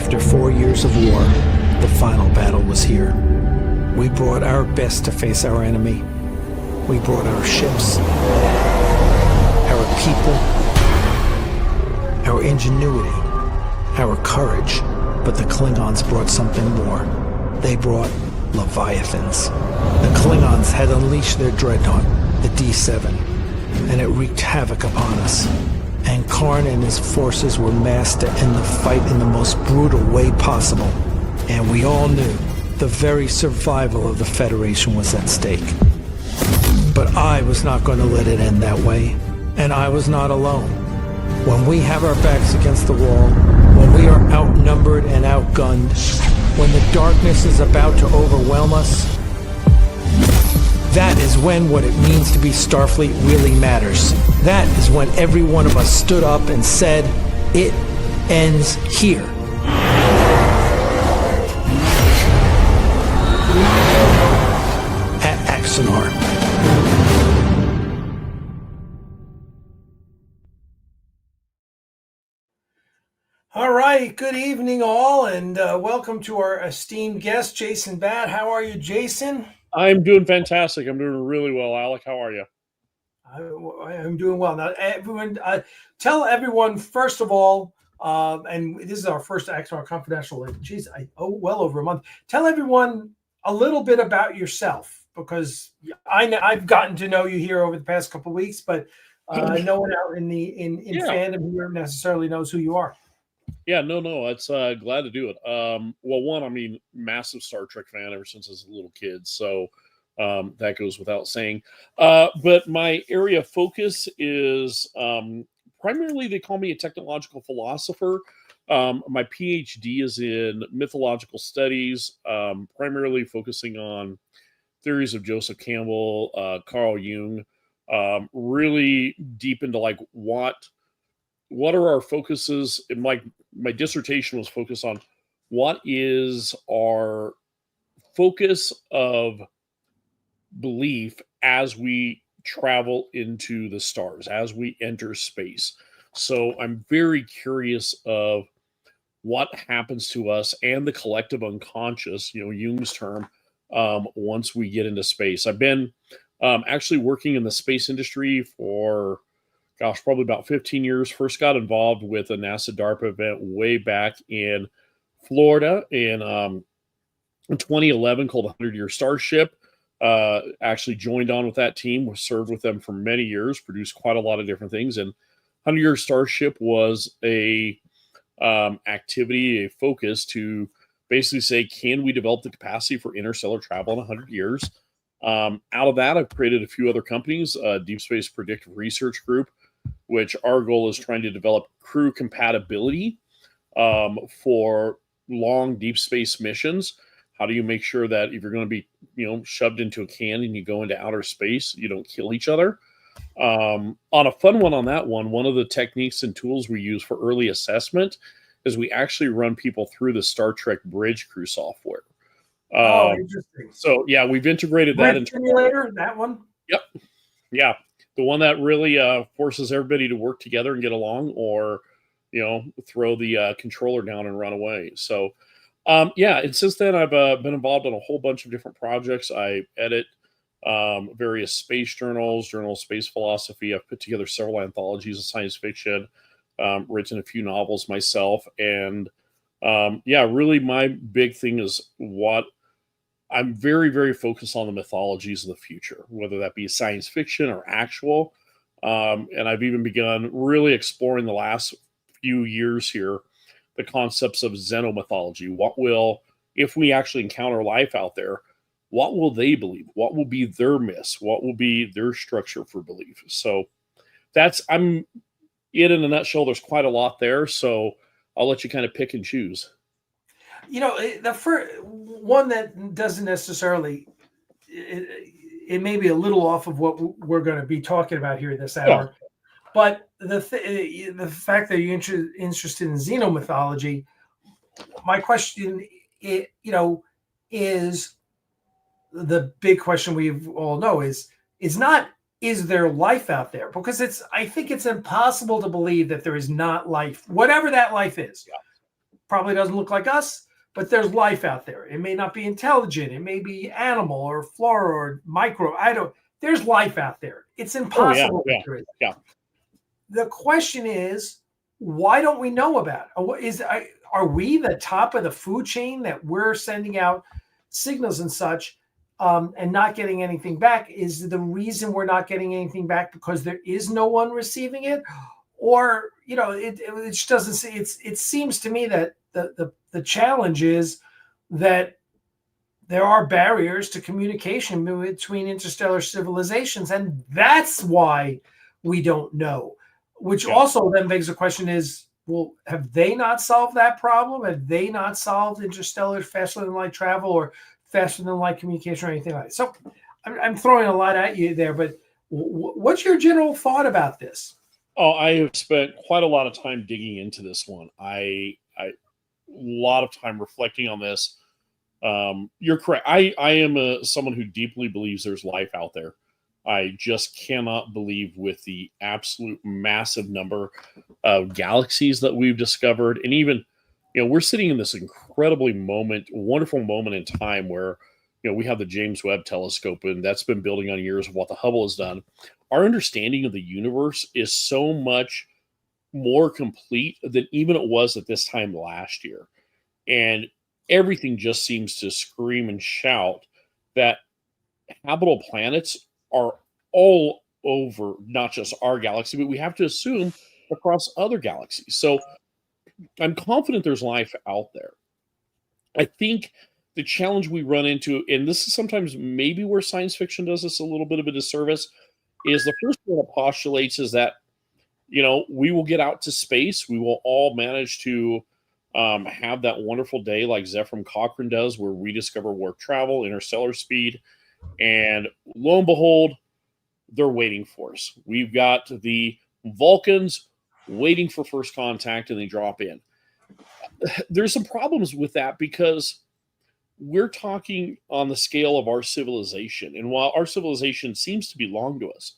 After 4 years of war, the final battle was here. We brought our best to face our enemy. We brought our ships, our people, our ingenuity, our courage. But the Klingons brought something more. They brought Leviathans. The Klingons had unleashed their dreadnought, the D7, and it wreaked havoc upon us. And Karn and his forces were massed to end the fight in the most brutal way possible. And we all knew the very survival of the Federation was at stake. But I was not going to let it end that way. And I was not alone. When we have our backs against the wall, when we are outnumbered and outgunned, when the darkness is about to overwhelm us, that is when what it means to be Starfleet really matters. That is when every one of us stood up and said, it ends here. At Axanar. All right, good evening all, and welcome to our esteemed guest, Jason Batt. How are you, Jason? I'm doing fantastic. I'm doing really well, Alec. How are you? I'm doing well. Now, everyone, tell everyone, first of all, and this is our first Axanar Confidential, well over a month. Tell everyone a little bit about yourself, because I've gotten to know you here over the past couple of weeks, but no one out in fandom here necessarily knows who you are. Yeah, no, it's glad to do it. Well, one, I mean, massive Star Trek fan ever since I was a little kid, so that goes without saying. But my area of focus is primarily, they call me a technological philosopher. My PhD is in mythological studies, primarily focusing on theories of Joseph Campbell, Carl Jung, really deep into like what are our focuses. And my dissertation was focused on what is our focus of belief as we travel into the stars, as we enter space. So I'm very curious of what happens to us and the collective unconscious, Jung's term, once we get into space. I've been actually working in the space industry for probably about 15 years. First got involved with a NASA DARPA event way back in Florida in 2011 called the 100-Year Starship. Actually joined on with that team, served with them for many years, produced quite a lot of different things. And 100-Year Starship was a activity, a focus to basically say, can we develop the capacity for interstellar travel in 100 years? Out of that, I've created a few other companies, Deep Space Predictive Research Group, which our goal is trying to develop crew compatibility for long deep space missions. How do you make sure that if you're going to be, shoved into a can and you go into outer space, you don't kill each other? On a fun one on that one of the techniques and tools we use for early assessment is we actually run people through the Star Trek Bridge crew software. Interesting. So yeah, we've integrated that into simulator, that one. Yep. Yeah. The one that really forces everybody to work together and get along, or, throw the controller down and run away. So, and since then I've been involved in a whole bunch of different projects. I edit various space journals of space philosophy. I've put together several anthologies of science fiction, written a few novels myself. And really my big thing is what I'm very, very focused on the mythologies of the future, whether that be science fiction or actual. And I've even begun really exploring the last few years here, the concepts of xenomythology. What will, if we actually encounter life out there, what will they believe? What will be their myths? What will be their structure for belief? So I'm it in a nutshell. There's quite a lot there. So I'll let you kind of pick and choose. The first one that doesn't necessarily, it may be a little off of what we're going to be talking about here this hour, but the fact that you're interested in xenomythology, my question, is the big question we all know is not, is there life out there? Because I think it's impossible to believe that there is not life, whatever that life is. Yeah. probably doesn't look like us, but there's life out there. It may not be intelligent. It may be animal or flora or micro. There's life out there. It's impossible. Yeah. The question is, why don't we know about it? Are we the top of the food chain that we're sending out signals and such and not getting anything back? Is the reason we're not getting anything back because there is no one receiving it? Or, it just doesn't see. It seems to me that the challenge is that there are barriers to communication between interstellar civilizations, and that's why we don't know. Which also then begs the question is, well, have they not solved that problem? Have they not solved interstellar faster than light travel or faster than light communication or anything like that? So I'm throwing a lot at you there, but what's your general thought about this? Oh, I have spent quite a lot of time digging into this one. A lot of time reflecting on this. You're correct. I am someone who deeply believes there's life out there. I just cannot believe with the absolute massive number of galaxies that we've discovered. And even, we're sitting in this incredibly wonderful moment in time where, we have the James Webb telescope, and that's been building on years of what the Hubble has done. Our understanding of the universe is so much more complete than even it was at this time last year. And everything just seems to scream and shout that habitable planets are all over, not just our galaxy, but we have to assume across other galaxies. So I'm confident there's life out there. I think the challenge we run into, and this is sometimes maybe where science fiction does us a little bit of a disservice, is the first one it postulates is that, we will get out to space. We will all manage to have that wonderful day like Zephram Cochrane does, where we discover warp travel, interstellar speed. And lo and behold, they're waiting for us. We've got the Vulcans waiting for first contact, and they drop in. There's some problems with that because we're talking on the scale of our civilization. And while our civilization seems to belong to us,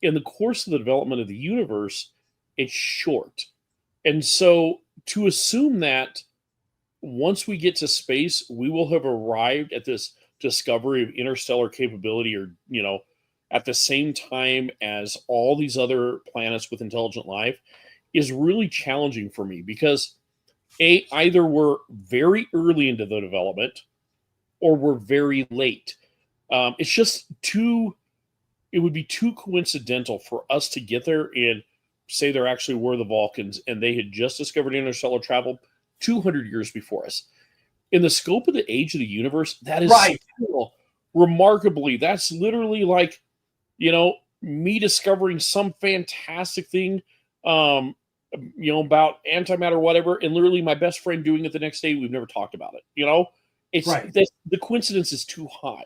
in the course of the development of the universe, it's short. And so to assume that once we get to space, we will have arrived at this discovery of interstellar capability or, at the same time as all these other planets with intelligent life is really challenging for me because either we're very early into the development or we're very late. It's just it would be too coincidental for us to get there and say there actually were the Vulcans and they had just discovered interstellar travel 200 years before us. In the scope of the age of the universe, that is right. Still remarkably, that's literally like, me discovering some fantastic thing, about antimatter, whatever, and literally my best friend doing it the next day. We've never talked about it. It's right. The coincidence is too high.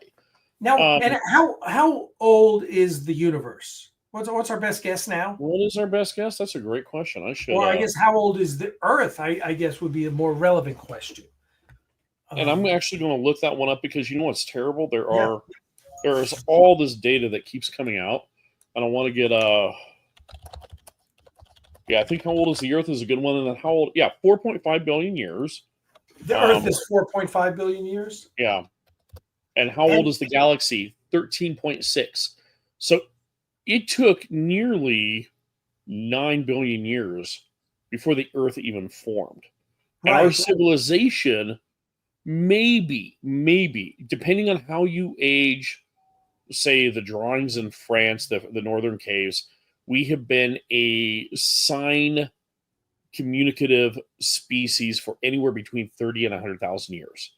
Now, and how old is the universe? What's our best guess now? What is our best guess? That's a great question. I should. Or I guess how old is the Earth? I guess would be a more relevant question. And I'm actually going to look that one up because what's terrible? There is all this data that keeps coming out, and I want to get I think how old is the Earth is a good one, and then how old? Yeah, 4.5 billion years. The Earth is 4.5 billion years. Yeah, and how old is the galaxy? 13.6. So it took nearly 9 billion years before the Earth even formed. And our civilization, maybe, depending on how you age, say the drawings in France, the northern caves, we have been a sign communicative species for anywhere between 30 and 100,000 years.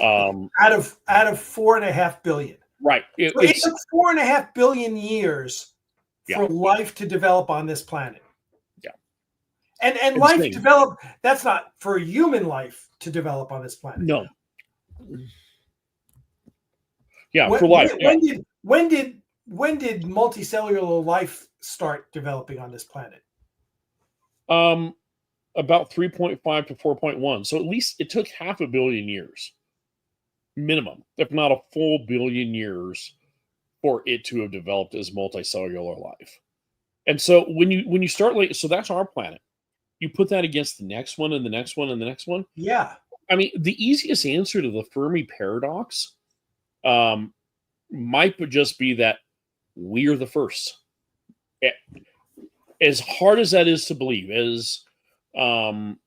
Out of 4.5 billion. Right. It took 4.5 billion years for life to develop on this planet. Yeah. And life develop, that's not for human life to develop on this planet. No. Yeah, for life. When did multicellular life start developing on this planet? About 3.5 to 4.1. So at least it took 500 million years. Minimum, if not a full billion years, for it to have developed as multicellular life. And so when you start late, so that's our planet. you put that against the next one and the next one and the next one. Yeah. I mean, the easiest answer to the Fermi paradox might just be that we're the first. As hard as that is to believe, as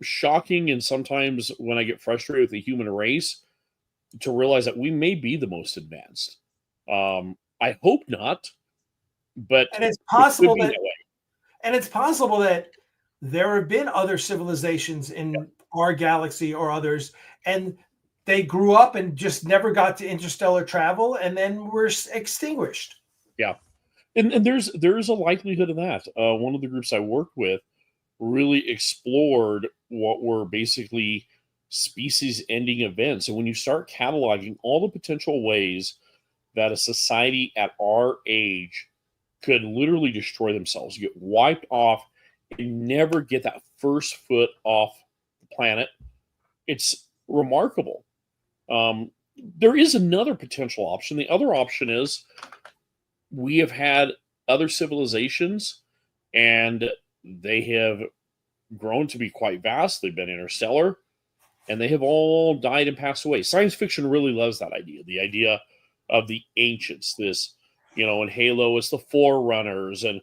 shocking, and sometimes when I get frustrated with the human race, to realize that we may be the most advanced. I hope not, but And it's possible that that, and it's possible that there have been other civilizations in our galaxy or others, and they grew up and just never got to interstellar travel, and then were extinguished. Yeah, and there's a likelihood of that. One of the groups I work with really explored what were basically species-ending events, and when you start cataloging all the potential ways that a society at our age could literally destroy themselves, get wiped off, and never get that first foot off the planet, it's remarkable. There is another potential option. The other option is we have had other civilizations, and they have grown to be quite vast. They've been interstellar, and they have all died and passed away. Science fiction really loves that idea, the idea of the ancients. This, in Halo, it's the Forerunners, and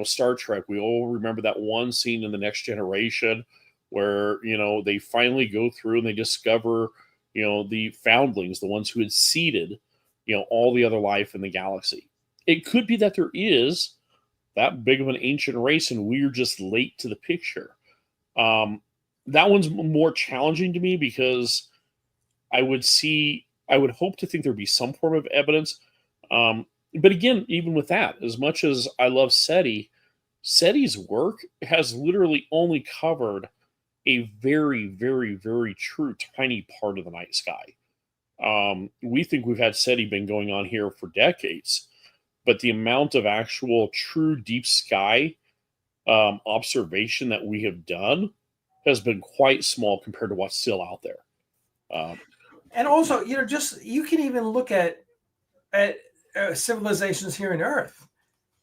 Star Trek. We all remember that one scene in The Next Generation where they finally go through and they discover the foundlings, the ones who had seeded all the other life in the galaxy. It could be that there is that big of an ancient race, and we're just late to the picture. That one's more challenging to me because I would hope to think there'd be some form of evidence. But again, even with that, as much as I love SETI's work has literally only covered a very, very, very true tiny part of the night sky. We think we've had SETI been going on here for decades, but the amount of actual true deep sky observation that we have done has been quite small compared to what's still out there. And also, you can even look at civilizations here on Earth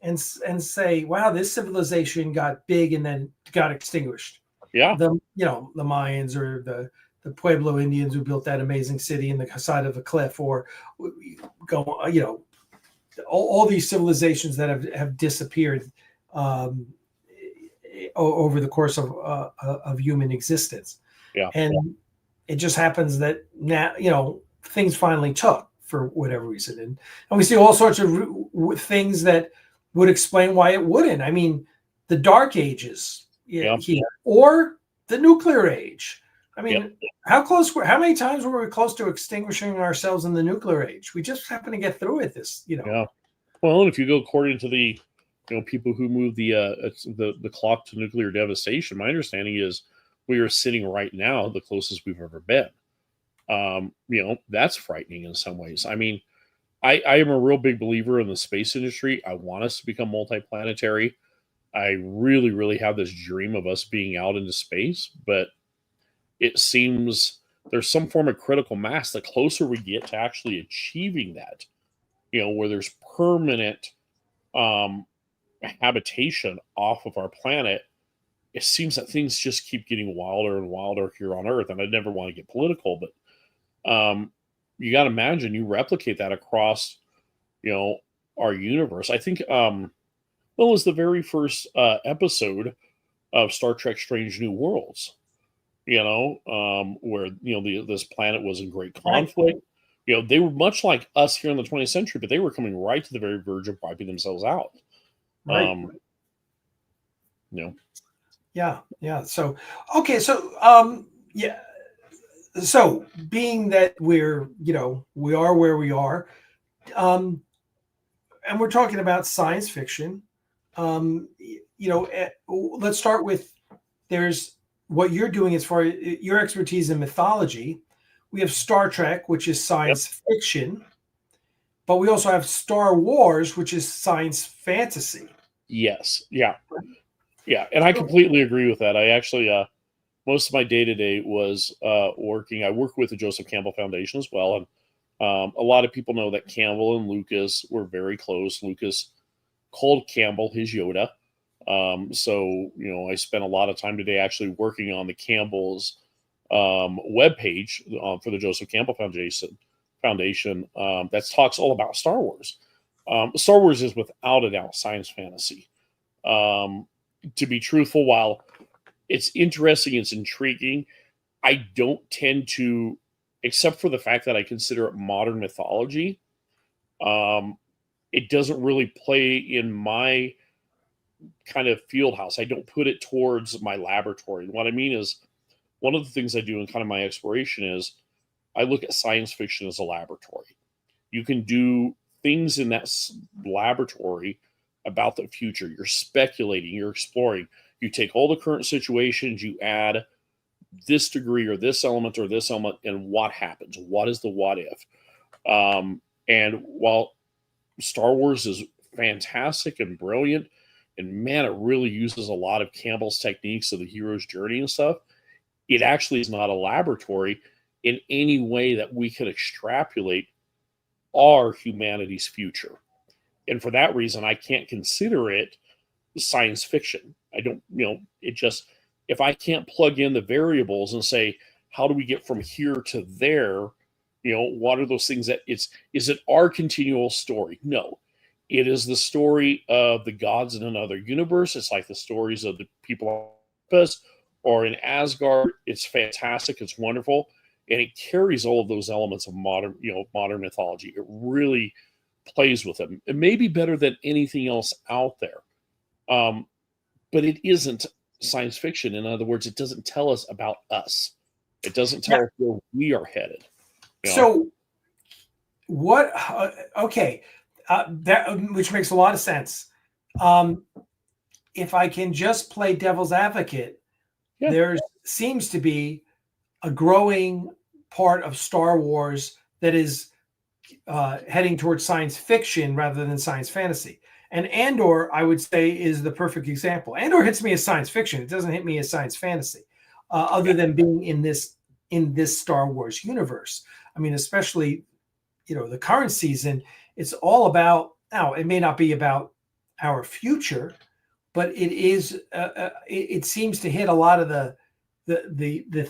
and say, wow, this civilization got big and then got extinguished. Yeah. The Mayans or the Pueblo Indians who built that amazing city in the side of a cliff, or all these civilizations that have disappeared over the course of human existence. Yeah. And it just happens that now, things finally took for whatever reason. And we see all sorts of things that would explain why it wouldn't. I mean, the Dark Ages here, or the nuclear age. I mean, how many times were we close to extinguishing ourselves in the nuclear age? We just happened to get through it Yeah. Well, and if you go according to the people who move the clock to nuclear devastation, my understanding is we are sitting right now the closest we've ever been. That's frightening in some ways. I mean, I am a real big believer in the space industry. I want us to become multiplanetary. I really, really have this dream of us being out into space, but it seems there's some form of critical mass. The closer we get to actually achieving that, where there's permanent habitation off of our planet, it seems that things just keep getting wilder and wilder here on Earth. And I never want to get political, but you got to imagine you replicate that across, our universe. I think, it was the very first episode of Star Trek Strange New Worlds, where, this planet was in great conflict. Right. They were much like us here in the 20th century, but they were coming right to the very verge of wiping themselves out. Right. Yeah. So, okay. So, so being that we are where we are, and we're talking about science fiction, let's start with, there's what you're doing as far as your expertise in mythology. We have Star Trek, which is science fiction, but we also have Star Wars, which is science fantasy. Yes. Yeah. Yeah. And I completely agree with that. I actually, most of my day-to-day was working. I work with the Joseph Campbell Foundation as well. And a lot of people know that Campbell and Lucas were very close. Lucas called Campbell his Yoda. So, I spent a lot of time today actually working on the Campbell's webpage for the Joseph Campbell Foundation that talks all about Star Wars. Star Wars is without a doubt science fantasy. To be truthful, while it's interesting, it's intriguing, I don't tend to, except for the fact that I consider it modern mythology, it doesn't really play in my kind of field house. I don't put it towards my laboratory. And what I mean is, one of the things I do in kind of my exploration is I look at science fiction as a laboratory. You can do things in that laboratory about the future. You're speculating, you're exploring. You take all the current situations, you add this degree or this element, and what happens? What is the what if? And while Star Wars is fantastic and brilliant, and man, it really uses a lot of Campbell's techniques of the hero's journey and stuff, it actually is not a laboratory in any way that we can extrapolate our humanity's future. And for that reason, I can't consider it science fiction. I don't, it just, if I can't plug in the variables and say, how do we get from here to there? What are those things that is it our continual story? No, it is the story of the gods in another universe. It's like the stories of the people on purpose or in Asgard. It's fantastic. It's wonderful. And it carries all of those elements of modern mythology. It really plays with them. It may be better than anything else out there. But it isn't science fiction. In other words, it doesn't tell us about us. It doesn't tell us where we are headed. So what, okay, that which makes a lot of sense. If I can just play devil's advocate, there seems to be a growing part of Star Wars that is heading towards science fiction rather than science fantasy. And Andor, I would say, is the perfect example. Andor hits me as science fiction. It doesn't hit me as science fantasy, other than being in this Star Wars universe. I mean, especially, the current season, it's all about, now it may not be about our future, but it is, it seems to hit a lot of the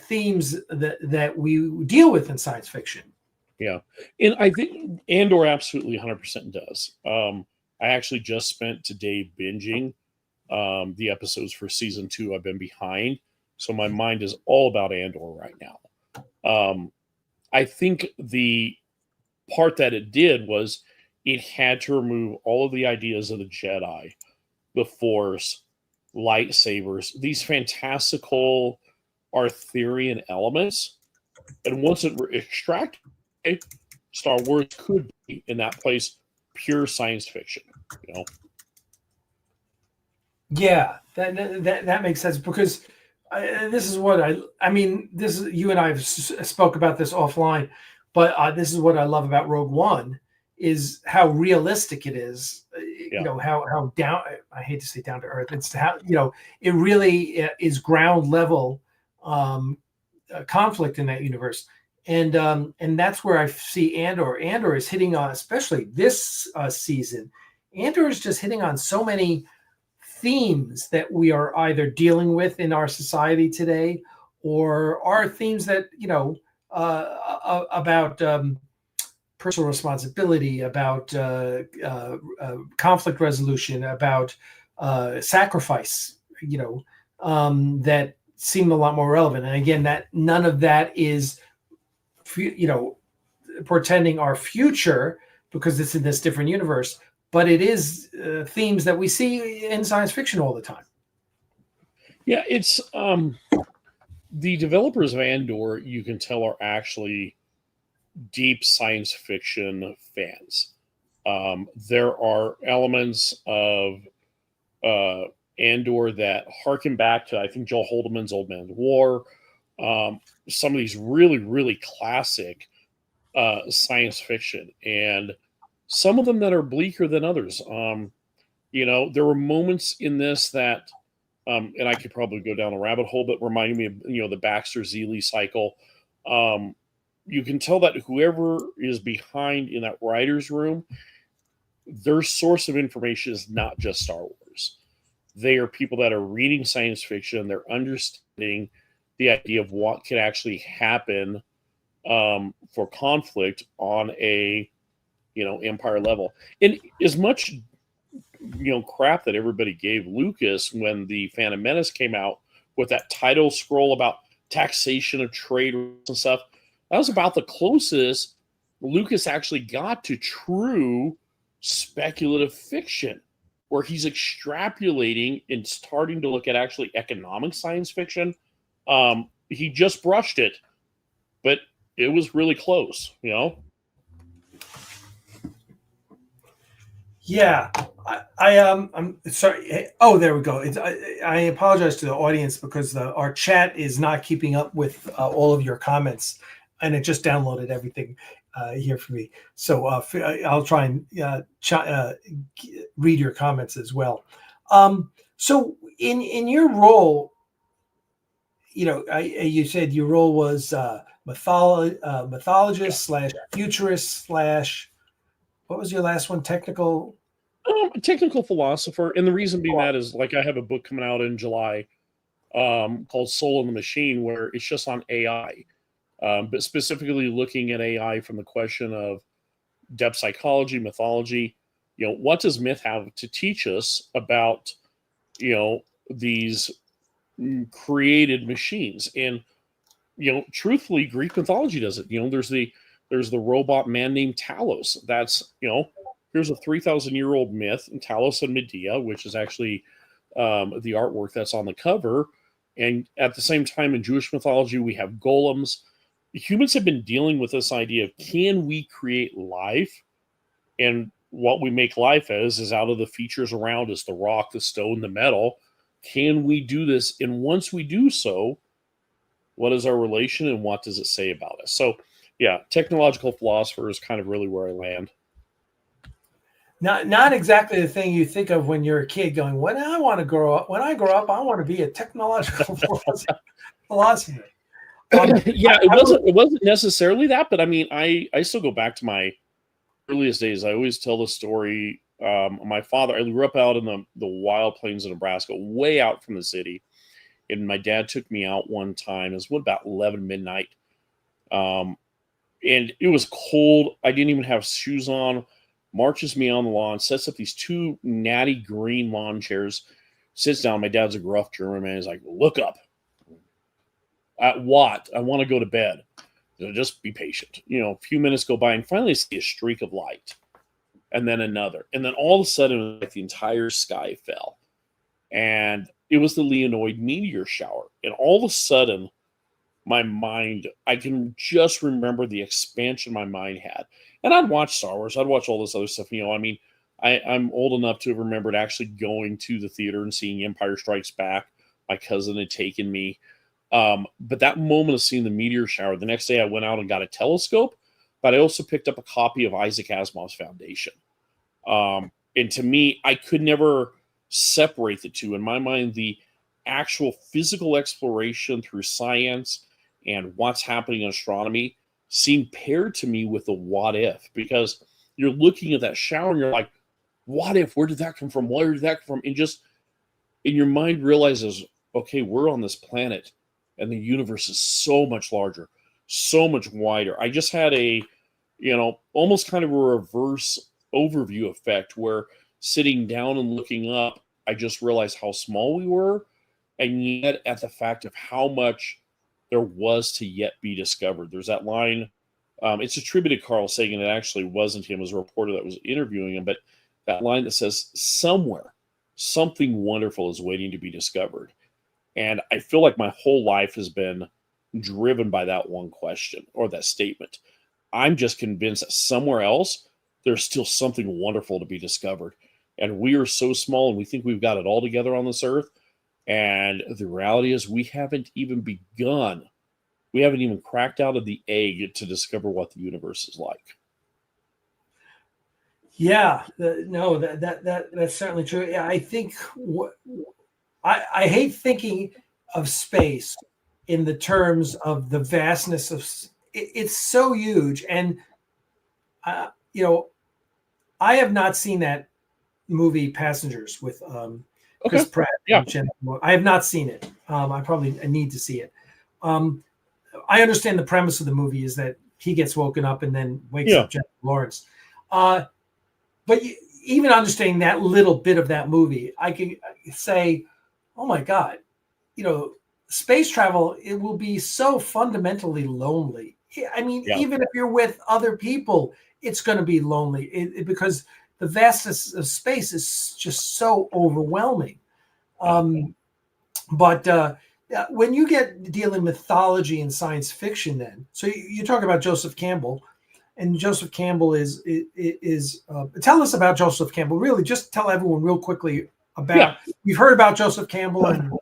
themes that we deal with in science fiction. Yeah. And I think Andor absolutely 100% does. I actually just spent today binging the episodes for season 2. I've been behind, so my mind is all about Andor right now. I think the part that it did was it had to remove all of the ideas of the Jedi, the Force, lightsabers, these fantastical Arthurian elements. And once it extracted, Star Wars could be in that place pure science fiction. Yeah, that makes sense, because this is what this is, you and I have spoke about this offline, but this is what I love about Rogue One, is how realistic it is. How down, I hate to say down to earth, it's how, it really is ground level conflict in that universe. And that's where I see Andor. Andor is hitting on, especially this season, Andor is just hitting on so many themes that we are either dealing with in our society today, or are themes that, about personal responsibility, about conflict resolution, about sacrifice, that seem a lot more relevant. And again, that none of that is, portending our future, because it's in this different universe, but it is themes that we see in science fiction all the time. Yeah, it's the developers of Andor, you can tell, are actually deep science fiction fans. There are elements of Andor that harken back to, I think, Joel Haldeman's Old Man's War. Some of these really, really classic science fiction, and some of them that are bleaker than others. There were moments in this that, and I could probably go down a rabbit hole, but reminding me of, the Baxter Zeeley cycle. You can tell that whoever is behind in that writer's room, their source of information is not just Star Wars. They are people that are reading science fiction. They're understanding the idea of what could actually happen for conflict on a empire level. And as much crap that everybody gave Lucas when the Phantom Menace came out with that title scroll about taxation of trade and stuff, that was about the closest Lucas actually got to true speculative fiction, where he's extrapolating and starting to look at actually economic science fiction. He just brushed it, but it was really close, Yeah, I'm sorry. Oh, there we go. I apologize to the audience because our chat is not keeping up with all of your comments, and it just downloaded everything here for me. So I'll try and read your comments as well. So in your role, you said your role was mythologist / futurist / what was your last one? Technical philosopher. And the reason being that is, like, I have a book coming out in July called Soul in the Machine, where it's just on AI, but specifically looking at AI from the question of depth psychology, mythology. What does myth have to teach us about, these created machines? And, truthfully, Greek mythology does it. There's the robot man named Talos. That's, here's a 3,000-year-old myth, and Talos and Medea, which is actually the artwork that's on the cover. And at the same time, in Jewish mythology, we have golems. Humans have been dealing with this idea of, can we create life? And what we make life as is out of the features around us, the rock, the stone, the metal. Can we do this? And once we do so, what is our relation and what does it say about us? So, yeah, technological philosopher is kind of really where I land. Not exactly the thing you think of when you're a kid going, when I grow up, I want to be a technological philosopher. It wasn't necessarily that, but I mean, I still go back to my earliest days. I always tell the story. My father, I grew up out in the wild plains of Nebraska, way out from the city. And my dad took me out one time. It was about 11 midnight. And it was cold. I didn't even have shoes on. Marches me on the lawn, sets up these two natty green lawn chairs, sits down. My dad's a gruff German man. He's like, look up. At what? I want to go to bed. Just be patient. A few minutes go by, and finally I see a streak of light. And then another. And then all of a sudden, like, the entire sky fell. And it was the Leonid meteor shower. And all of a sudden, my mind, I can just remember the expansion my mind had. And I'd watch Star Wars. I'd watch all this other stuff. I mean, I'm old enough to have remembered actually going to the theater and seeing Empire Strikes Back. My cousin had taken me. But that moment of seeing the meteor shower, the next day I went out and got a telescope, but I also picked up a copy of Isaac Asimov's Foundation. And to me, I could never separate the two. In my mind, the actual physical exploration through science and what's happening in astronomy seemed paired to me with the what if, because you're looking at that shower and you're like, what if? Where did that come from? Where did that come from? And just in your mind realizes, okay, we're on this planet and the universe is so much larger, so much wider. I just had a, almost kind of a reverse overview effect where sitting down and looking up, I just realized how small we were, and yet at the fact of how much there was to yet be discovered. There's that line, it's attributed to Carl Sagan. It actually wasn't him, it was a reporter that was interviewing him, but that line that says, somewhere, something wonderful is waiting to be discovered. And I feel like my whole life has been driven by that one question or that statement. I'm just convinced that somewhere else, there's still something wonderful to be discovered. And we are so small and we think we've got it all together on this earth. And the reality is we haven't even begun. We haven't even cracked out of the egg to discover what the universe is like. Yeah, that's certainly true. Yeah, I think I hate thinking of space in the terms of the vastness of it's so huge. And, I have not seen that movie Passengers with Okay. Chris Pratt. Yeah. I have not seen it. I need to see it. I understand the premise of the movie is that he gets woken up and then wakes up Jennifer Lawrence. But even understanding that little bit of that movie, I can say, oh my God, space travel, it will be so fundamentally lonely. I mean, even if you're with other people, it's going to be lonely because the vastness of space is just so overwhelming. But when you get dealing mythology and science fiction, then, so you talk about Joseph Campbell, and Joseph Campbell is tell us about Joseph Campbell. Really, just tell everyone real quickly about. We've heard about Joseph Campbell and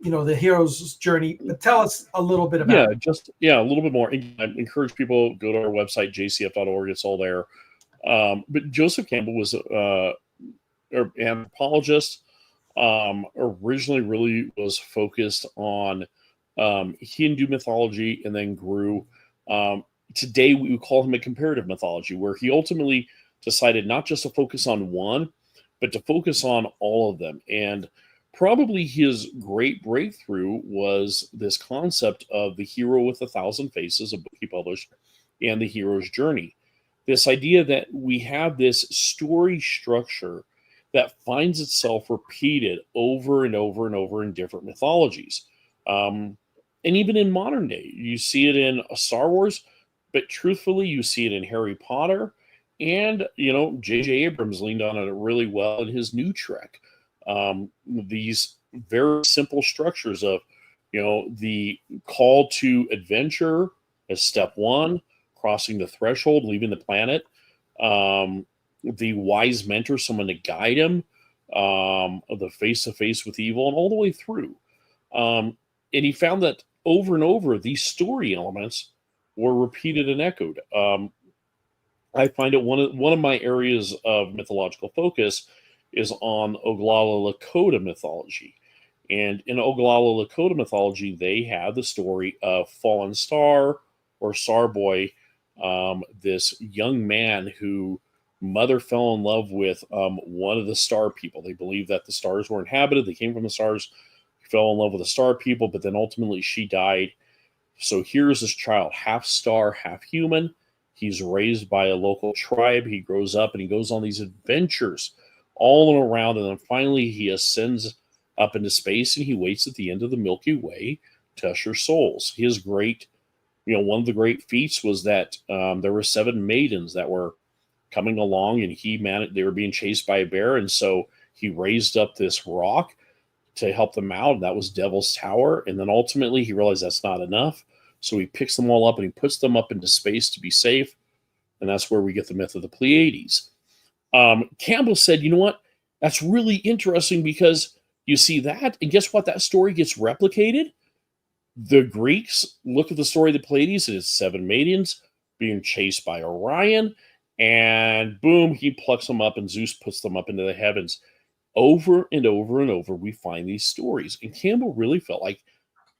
the hero's journey, but tell us a little bit about it. A little bit more. I encourage people, go to our website, jcf.org. It's all there. But Joseph Campbell was an anthropologist. Originally really was focused on Hindu mythology and then grew. Today we would call him a comparative mythology, where he ultimately decided not just to focus on one, but to focus on all of them. And probably his great breakthrough was this concept of the hero with 1,000 faces, a book he published, and the hero's journey. This idea that we have this story structure that finds itself repeated over and over and over in different mythologies. And even in modern day, you see it in Star Wars, but truthfully, you see it in Harry Potter. And, J.J. Abrams leaned on it really well in his new Trek. These very simple structures of, the call to adventure as step one, crossing the threshold, leaving the planet, the wise mentor, someone to guide him, the face-to-face with evil, and all the way through. And he found that over and over, these story elements were repeated and echoed. I find it one of my areas of mythological focus is on Oglala Lakota mythology. And in Oglala Lakota mythology, they have the story of Fallen Star or Star Boy, this young man who mother fell in love with one of the star people. They believe that the stars were inhabited. They came from the stars, fell in love with the star people, but then ultimately she died. So here's this child, half star, half human. He's raised by a local tribe. He grows up and he goes on these adventures all around. And then finally he ascends up into space and he waits at the end of the Milky Way to usher souls. His great, one of the great feats was that there were 7 maidens that were coming along and they were being chased by a bear. And so he raised up this rock to help them out. And that was Devil's Tower. And then ultimately he realized that's not enough. So he picks them all up and he puts them up into space to be safe. And that's where we get the myth of the Pleiades. Campbell said, you know what? That's really interesting because you see that. And guess what? That story gets replicated. The Greeks look at the story of the Pleiades. It is 7 maidens being chased by Orion. And boom, he plucks them up and Zeus puts them up into the heavens. Over and over and over, we find these stories. And Campbell really felt like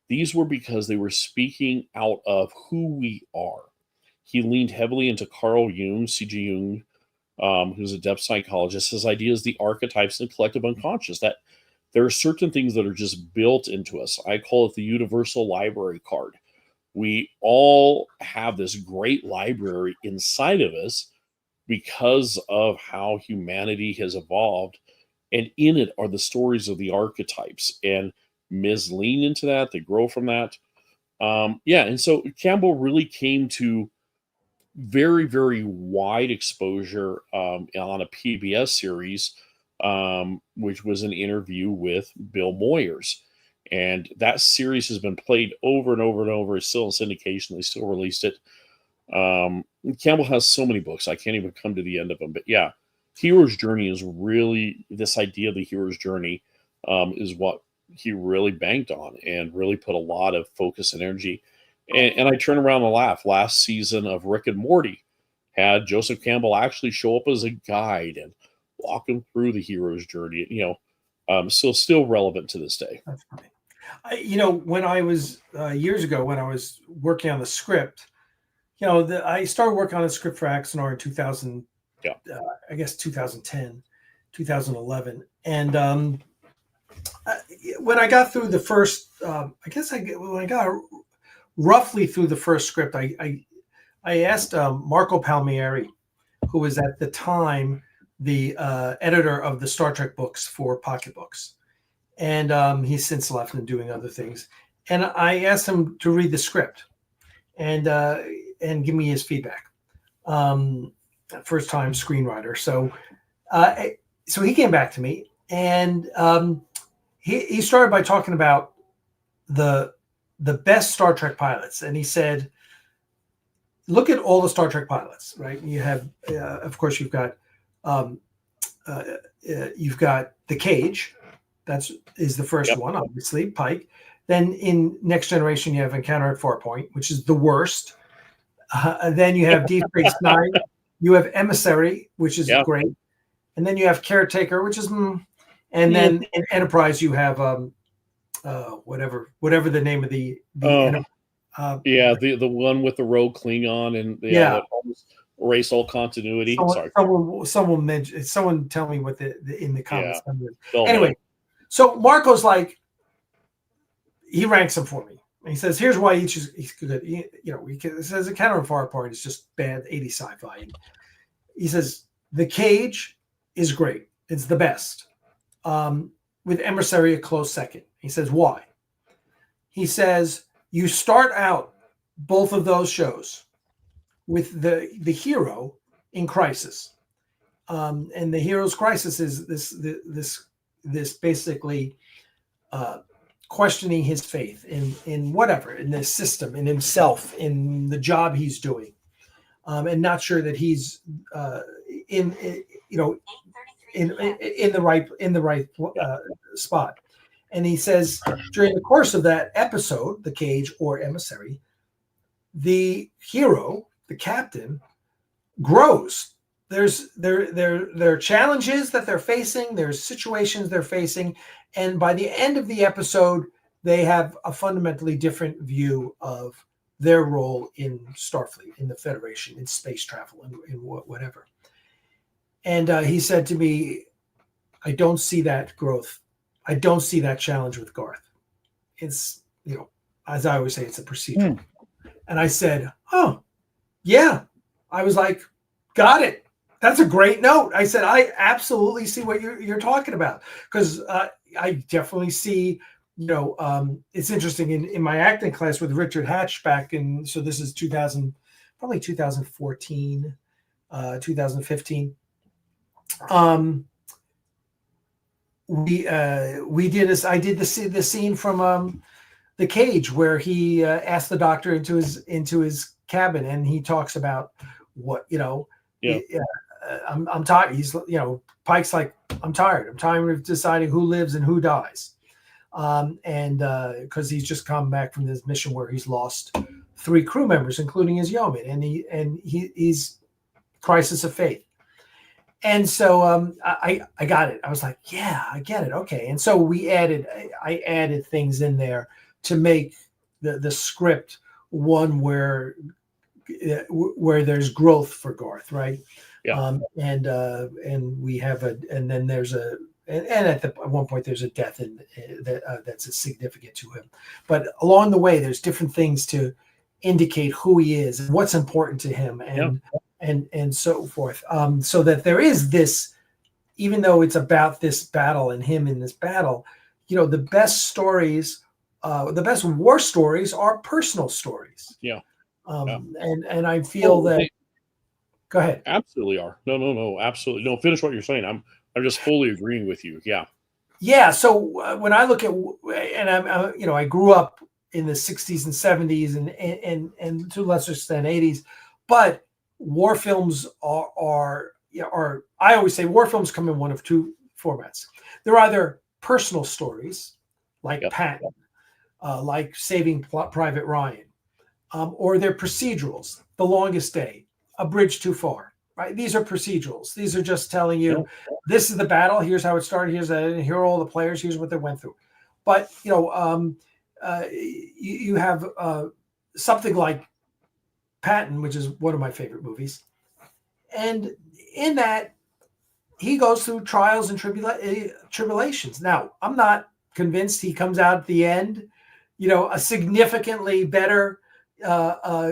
these were because they were speaking out of who we are. He leaned heavily into Carl Jung, C.G. Jung, who's a depth psychologist. His idea is the archetypes and collective unconscious, that there are certain things that are just built into us. I call it the universal library card. We all have this great library inside of us because of how humanity has evolved. And in it are the stories of the archetypes. And myths lean into that. They grow from that. And so Campbell really came to very, very wide exposure on a PBS series, which was an interview with Bill Moyers. And that series has been played over and over and over. It's still in syndication. They still released it. Campbell has so many books. I can't even come to the end of them. But yeah, Hero's Journey is really, this idea of the hero's journey is what he really banked on and really put a lot of focus and energy. And I turn around and laugh. Last season of Rick and Morty had Joseph Campbell actually show up as a guide and walk him through the hero's journey. So still relevant to this day. That's funny. When I was years ago, when I was working on the script, I started working on a script for Axanar in 2000. I guess 2010, 2011. And when I got through the first, when I got roughly through the first script, I asked Marco Palmieri, who was at the time the editor of the Star Trek books for Pocket Books, and he's since left and doing other things. And I asked him to read the script and give me his feedback. First time screenwriter, so he came back to me, and he started by talking about the best Star Trek pilots, and he said, look at all the Star Trek pilots, right? You have, of course, you've got the Cage. Is the first one, obviously, Pike. Then in Next Generation, you have Encounter at Farpoint, which is the worst. Then you have Deep Space Nine. You have Emissary, which is great. And then you have Caretaker, which is, and then in Enterprise, you have whatever the name of the the one with the rogue Klingon and that almost erase all continuity. Someone tell me what the in the comments. Anyway, so Marco's like, he ranks them for me. And he says, here's why he's good. He says Encounter at Farpoint is just bad 80 sci-fi. He says The Cage is great. It's the best. With Emissary a close second. He says, why? He says, you start out both of those shows with the hero in crisis. And the hero's crisis is this basically questioning his faith in whatever, in the system, in himself, in the job he's doing, and not sure that he's in the right spot. And he says during the course of that episode, The Cage or Emissary, the hero, the captain, grows. There are challenges that they're facing. There's situations they're facing. And by the end of the episode, they have a fundamentally different view of their role in Starfleet, in the Federation, in space travel, in whatever. And he said to me, I don't see that growth. I don't see that challenge with Garth. It's, as I always say, it's a procedural. And I said, oh, yeah. I was like, got it. That's a great note. I said, I absolutely see what you're talking about. Because I definitely see, it's interesting in my acting class with Richard Hatch back in, so this is 2014, 2015. We did this. I did the scene from The Cage where he asked the doctor into his cabin, and he talks about what I'm tired. He's Pike's like, I'm tired. I'm tired of deciding who lives and who dies, and because he's just come back from this mission where he's lost 3 crew members, including his yeoman, and he's crisis of faith. And so I got it. I was like, yeah, I get it. Okay. And so I added things in there to make the script one where there's growth for Garth, right? Yeah. And we have and then there's at one point there's a death that's significant to him. But along the way, there's different things to indicate who he is and what's important to him, and so forth. So that there is this, even though it's about this battle and him in this battle, the best stories, the best war stories are personal stories. Yeah. And I feel that. Go ahead. Absolutely are. No, absolutely. No, finish what you're saying. I'm just fully agreeing with you. Yeah. Yeah. So when I look at, and I grew up in the 60s and 70s and to a lesser extent 80s, but war films are I always say war films come in one of 2 formats. They're either personal stories like Patton, like Saving Private Ryan, or they're procedurals, The Longest Day, A Bridge Too Far, right? These are procedurals. These are just telling you, this is the battle. Here's how it started. Here are all the players. Here's what they went through. But, you have something like Patton, which is one of my favorite movies. And in that, he goes through trials and tribulations. Now, I'm not convinced. He comes out at the end, a significantly better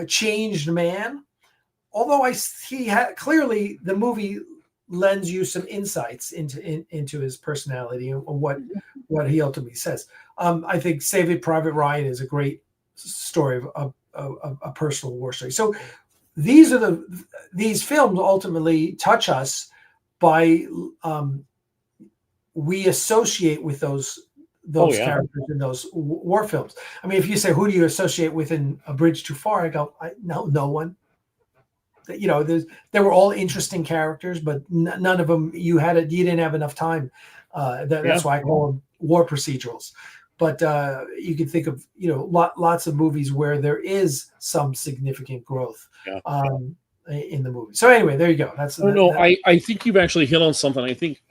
changed man. Although clearly the movie lends you some insights into his personality and what he ultimately says. I think Saving Private Ryan is a great story of a personal war story. So these films ultimately touch us by we associate with those characters in those war films. I mean, if you say, who do you associate with in A Bridge Too Far? I go, no one. They were all interesting characters, but none of them you didn't have enough time. That's why I call them war procedurals. But you can think of lots of movies where there is some significant growth in the movie. So anyway, there you go. I think you've actually hit on something. I think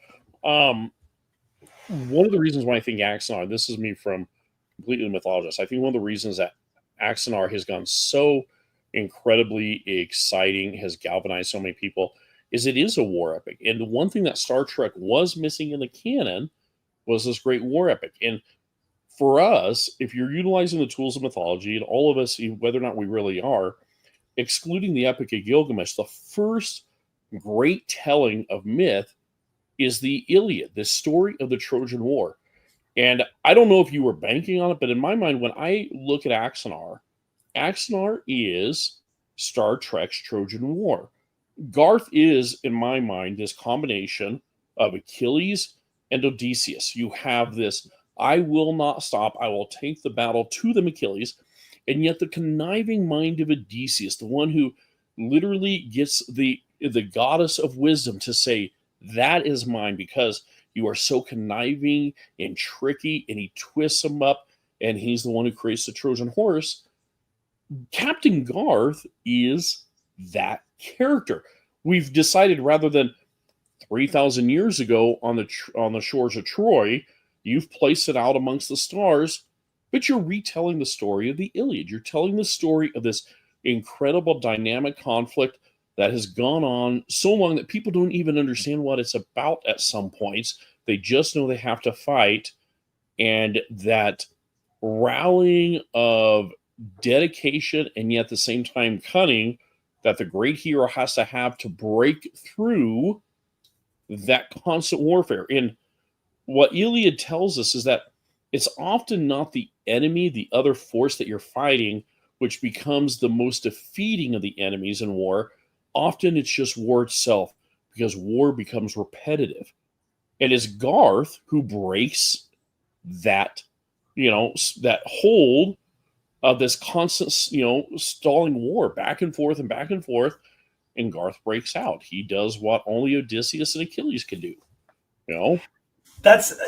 one of the reasons why I think Axanar, this is me from completely mythologist, I think one of the reasons that Axanar has gone so incredibly exciting, has galvanized so many people, is it is a war epic. And the one thing that Star Trek was missing in the canon was this great war epic. And for us, if you're utilizing the tools of mythology, and all of us, whether or not we really are, excluding the Epic of Gilgamesh, the first great telling of myth is the Iliad, the story of the Trojan War. And I don't know if you were banking on it, but in my mind, when I look at Axanar, Axanar is Star Trek's Trojan War. Garth is, in my mind, this combination of Achilles and Odysseus. You have this, I will not stop, I will take the battle to them, Achilles, and yet the conniving mind of Odysseus, the one who literally gets the goddess of wisdom to say, that is mine, because you are so conniving and tricky, and he twists him up, and he's the one who creates the Trojan horse. Captain Garth is that character. We've decided, rather than 3,000 years ago on the shores of Troy, you've placed it out amongst the stars, but you're retelling the story of the Iliad. You're telling the story of this incredible dynamic conflict that has gone on so long that people don't even understand what it's about at some points. They just know they have to fight, and that rallying of dedication and yet at the same time cunning that the great hero has to have to break through that constant warfare. And what Iliad tells us is that it's often not the enemy, the other force that you're fighting, which becomes the most defeating of the enemies in war. Often it's just war itself, because war becomes repetitive. And it's Garth who breaks that, that hold of this constant, stalling war back and forth, and Garth breaks out. He does what only Odysseus and Achilles can do. That's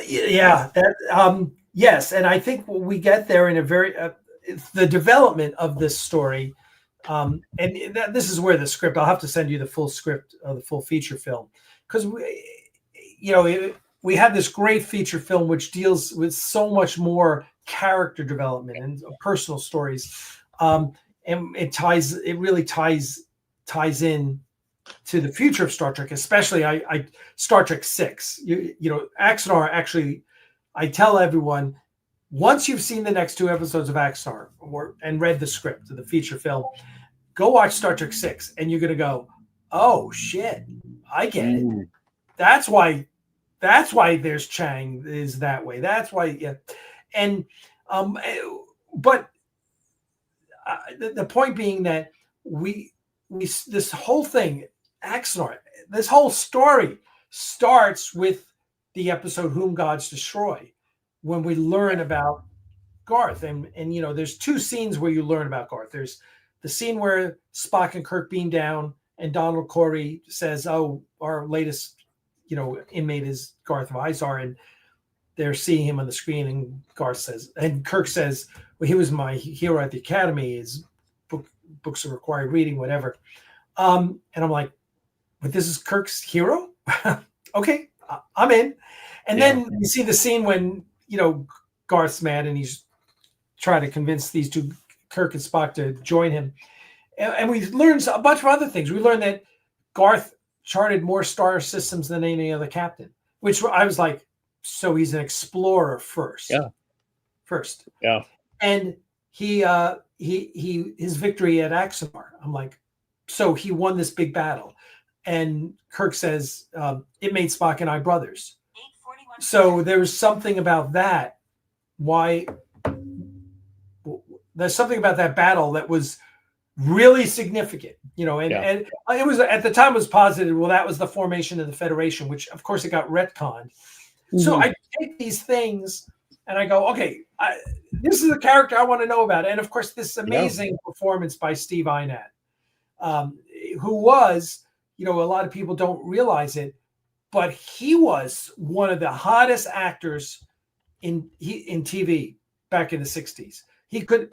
yes, and I think we get there in a very the development of this story, and this is where the script. I'll have to send you the full script of the full feature film, because we had this great feature film which deals with so much more character development and personal stories, and it really ties in to the future of Star Trek, especially Star Trek 6. Axanar, actually, I tell everyone, once you've seen the next 2 episodes of Axanar and read the script of the feature film, go watch Star Trek 6, and you're going to go, oh shit, I get it. That's why there's Chang is that way. That's why, yeah. And but the point being that we this whole thing, Axanar, this whole story starts with the episode Whom Gods Destroy, when we learn about Garth. And there's 2 scenes where you learn about Garth. There's the scene where Spock and Kirk beam down, and Donald Corey says, oh, our latest inmate is Garth of Izar, and they're seeing him on the screen, and Kirk says, well, he was my hero at the academy. His books are required reading, whatever. And I'm like, but this is Kirk's hero? Okay, I'm in. And then you see the scene when, Garth's mad and he's trying to convince these 2, Kirk and Spock, to join him. And we learned a bunch of other things. We learned that Garth charted more star systems than any other captain, which I was like, so he's an explorer first. Yeah. First. Yeah. And his victory at Axanar. I'm like, so he won this big battle. And Kirk says, it made Spock and I brothers. So there's something about that. Why? There's something about that battle that was really significant, you know, and it was at the time was posited. Well, that was the formation of the Federation, which of course it got retconned. Mm-hmm. So I take these things and I go, okay, this is a character I want to know about. And of course, this amazing performance by Steve Einat, who was, you know, a lot of people don't realize it, but he was one of the hottest actors in TV back in the 60s. He could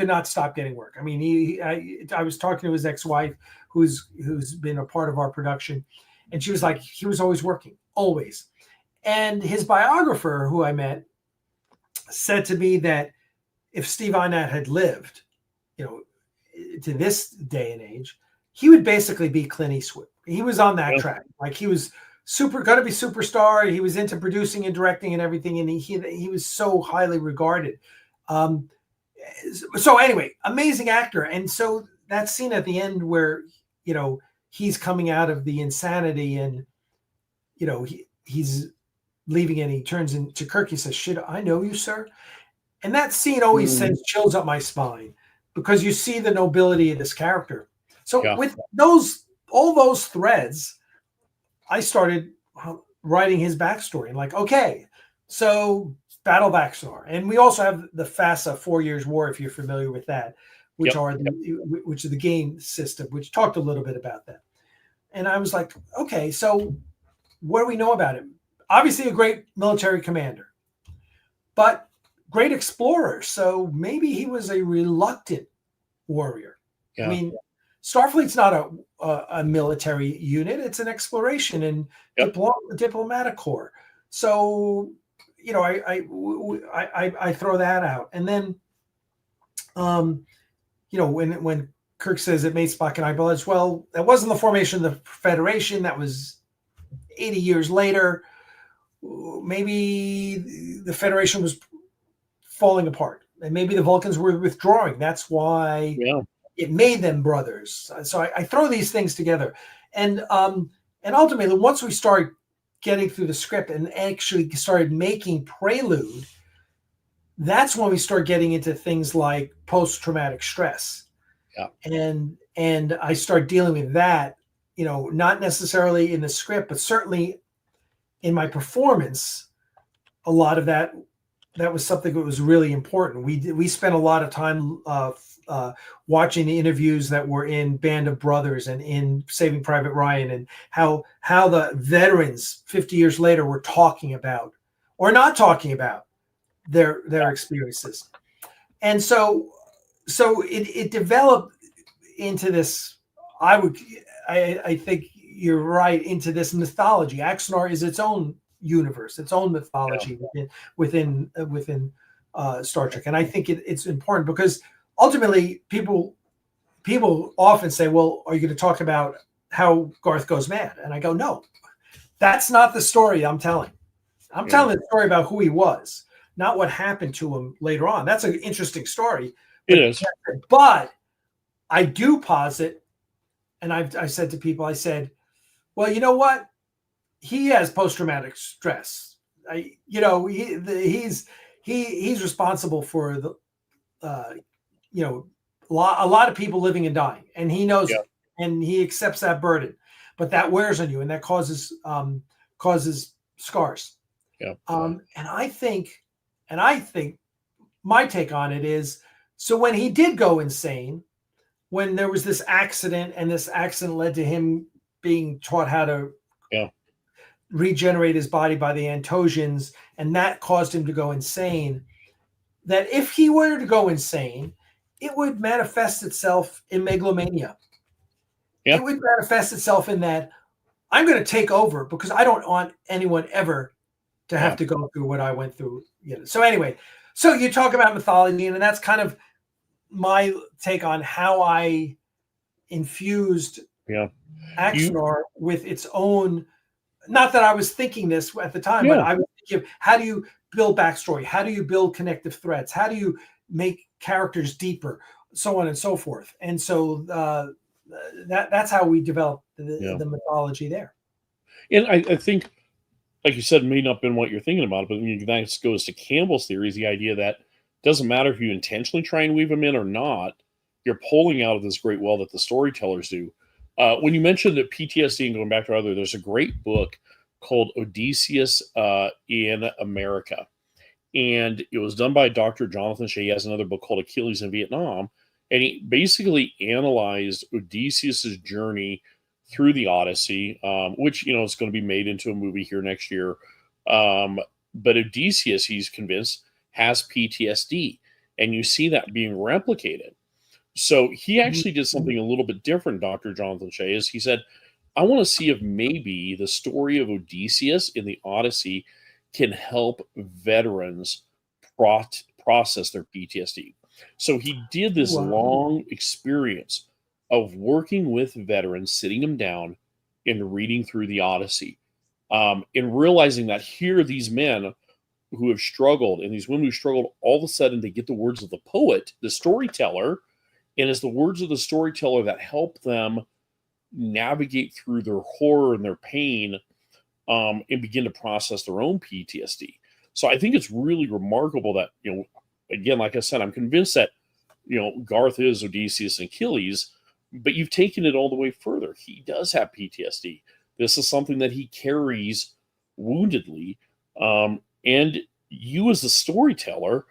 not stop getting work. I mean, I was talking to his ex-wife, who's been a part of our production, and she was like, he was always working, always. And his biographer, who I met, said to me that if Steve Einat had lived, you know, to this day and age, he would basically be Clint Eastwood. He was on that track. Like, he was going to be superstar. He was into producing and directing and everything, and he was so highly regarded. So anyway, amazing actor. And so that scene at the end where, you know, he's coming out of the insanity and, you know, he's leaving and he turns into Kirk. He says, "Should I know you, sir?" And that scene always sends chills up my spine because you see the nobility of this character. So with all those threads, I started writing his backstory and like, okay, so Battle of Axanar, and we also have the FASA 4 Years War, if you're familiar with that, which which is the game system, which talked a little bit about that. And I was like, okay, so what do we know about him? Obviously, a great military commander, but great explorer. So maybe he was a reluctant warrior. Yeah. I mean, Starfleet's not a military unit; it's an exploration and diplomatic corps. So, you know, I throw that out, and then, you know, when Kirk says it made Spock and I brothers, well, that wasn't the formation of the Federation. That was 80 years later. Maybe the Federation was falling apart, and maybe the Vulcans were withdrawing. That's why it made them brothers. So I throw these things together, and ultimately, once we start getting through the script and actually started making Prelude, that's when we start getting into things like post-traumatic stress. And I start dealing with that, you know, not necessarily in the script, but certainly in my performance. A lot of that was something that was really important. We spent a lot of time watching the interviews that were in Band of Brothers and in Saving Private Ryan, and how the veterans 50 years later were talking about or not talking about their experiences. And so it developed into this, I think you're right, into this mythology. Axanar is its own universe, its own mythology within Star Trek. And I think it's important because ultimately people often say, well, are you going to talk about how Garth goes mad? And I go, no, that's not the story I'm telling. I'm telling the story about who he was, not what happened to him later on. That's an interesting story. It is. But I do posit, and I said to people, I said, well, you know what? He has post-traumatic stress. You know, he's responsible for the, you know, a lot of people living and dying, and he knows it, and he accepts that burden. But that wears on you, and that causes scars. And I think my take on it is, so when he did go insane, when there was this accident, and this accident led to him being taught how to regenerate his body by the Antosians, and that caused him to go insane, that if he were to go insane, it would manifest itself in megalomania. It would manifest itself in that I'm going to take over because I don't want anyone ever to have to go through what I went through. You know. So anyway, so you talk about mythology, and that's kind of my take on how I infused Axanar with its own. Not that I was thinking this at the time, but I was how do you build backstory? How do you build connective threads? How do you make characters deeper? So on and so forth. And so that's how we develop the mythology there. And I think, like you said, may not have been what you're thinking about, but that goes to Campbell's theory, is the idea that it doesn't matter if you intentionally try and weave them in or not, you're pulling out of this great well that the storytellers do. When you mentioned that PTSD, and going back to there's a great book called Odysseus in America. And it was done by Dr. Jonathan Shea. He has another book called Achilles in Vietnam. And he basically analyzed Odysseus's journey through the Odyssey, which, is going to be made into a movie here next year. But Odysseus, he's convinced, has PTSD. And you see that being replicated. So he actually did something a little bit different, Dr. Jonathan Shea, is he said, I want to see if maybe the story of Odysseus in the Odyssey can help veterans process their PTSD. So he did this long experience of working with veterans, sitting them down and reading through the Odyssey, and realizing that here these men who have struggled and these women who struggled, all of a sudden they get the words of the poet, the storyteller, and it's the words of the storyteller that help them navigate through their horror and their pain, and begin to process their own PTSD. So I think it's really remarkable that, again, like I said, I'm convinced that, Garth is Odysseus and Achilles, but you've taken it all the way further. He does have PTSD. This is something that he carries woundedly. And you as the storyteller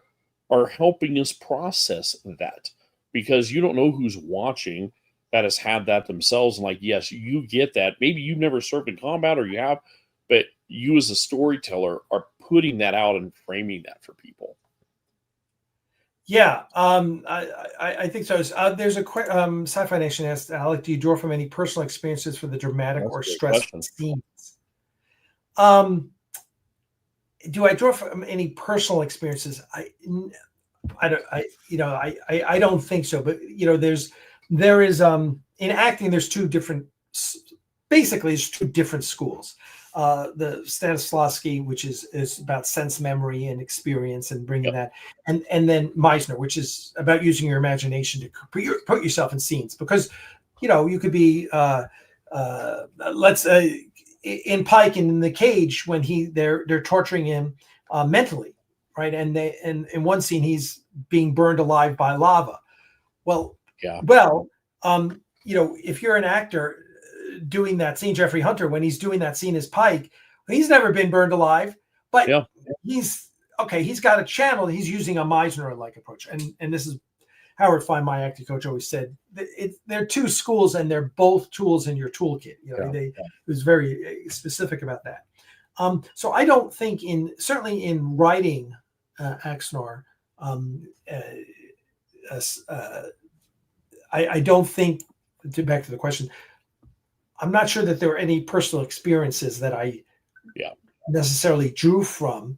are helping us process that, because you don't know who's watching that has had that themselves. And yes, you get that. Maybe you've never served in combat, or you have, but you as a storyteller are putting that out and framing that for people. Yeah, I think so. There's a Sci-Fi Nation asked, Alec, do you draw from any personal experiences for the dramatic or stressful scenes? Do I draw from any personal experiences? I don't think so. But there is in acting, there's two different schools. The Stanislavski, which is about sense memory and experience and bringing that, and then Meisner, which is about using your imagination to put yourself in scenes, because you could be let's say in Pike in the cage when they're torturing him mentally, right? And in one scene he's being burned alive by lava. If you're an actor doing that scene, Jeffrey Hunter, when he's doing that scene as Pike, he's never been burned alive, but he's got a channel. He's using a Meisner-like approach, and this is Howard Fine, my acting coach, always said they're two schools and they're both tools in your toolkit. He was very specific about that. So I don't think certainly in writing Axanar, I don't think, back to the question, I'm not sure that there were any personal experiences that I necessarily drew from.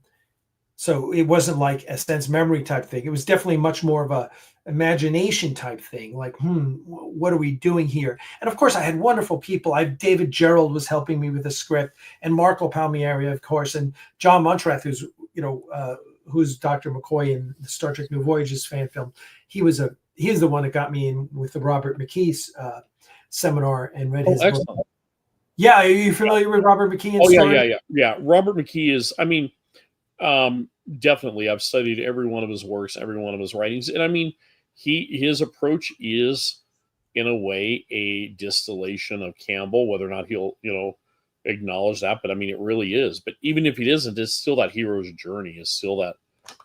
So it wasn't like a sense memory type thing. It was definitely much more of a imagination type thing. Like, what are we doing here? And of course, I had wonderful people. David Gerald was helping me with the script, and Marco Palmieri, of course, and John Montrath, who's Dr. McCoy in the Star Trek New Voyages fan film. He's the one that got me in with the Robert McKee's seminar and read his book. Yeah, are you familiar with Robert McKee? Yeah. Robert McKee is, definitely. I've studied every one of his works, every one of his writings, and his approach is, in a way, a distillation of Campbell. Whether or not he'll, acknowledge that, but it really is. But even if he isn't, it's still that hero's journey. It's still that.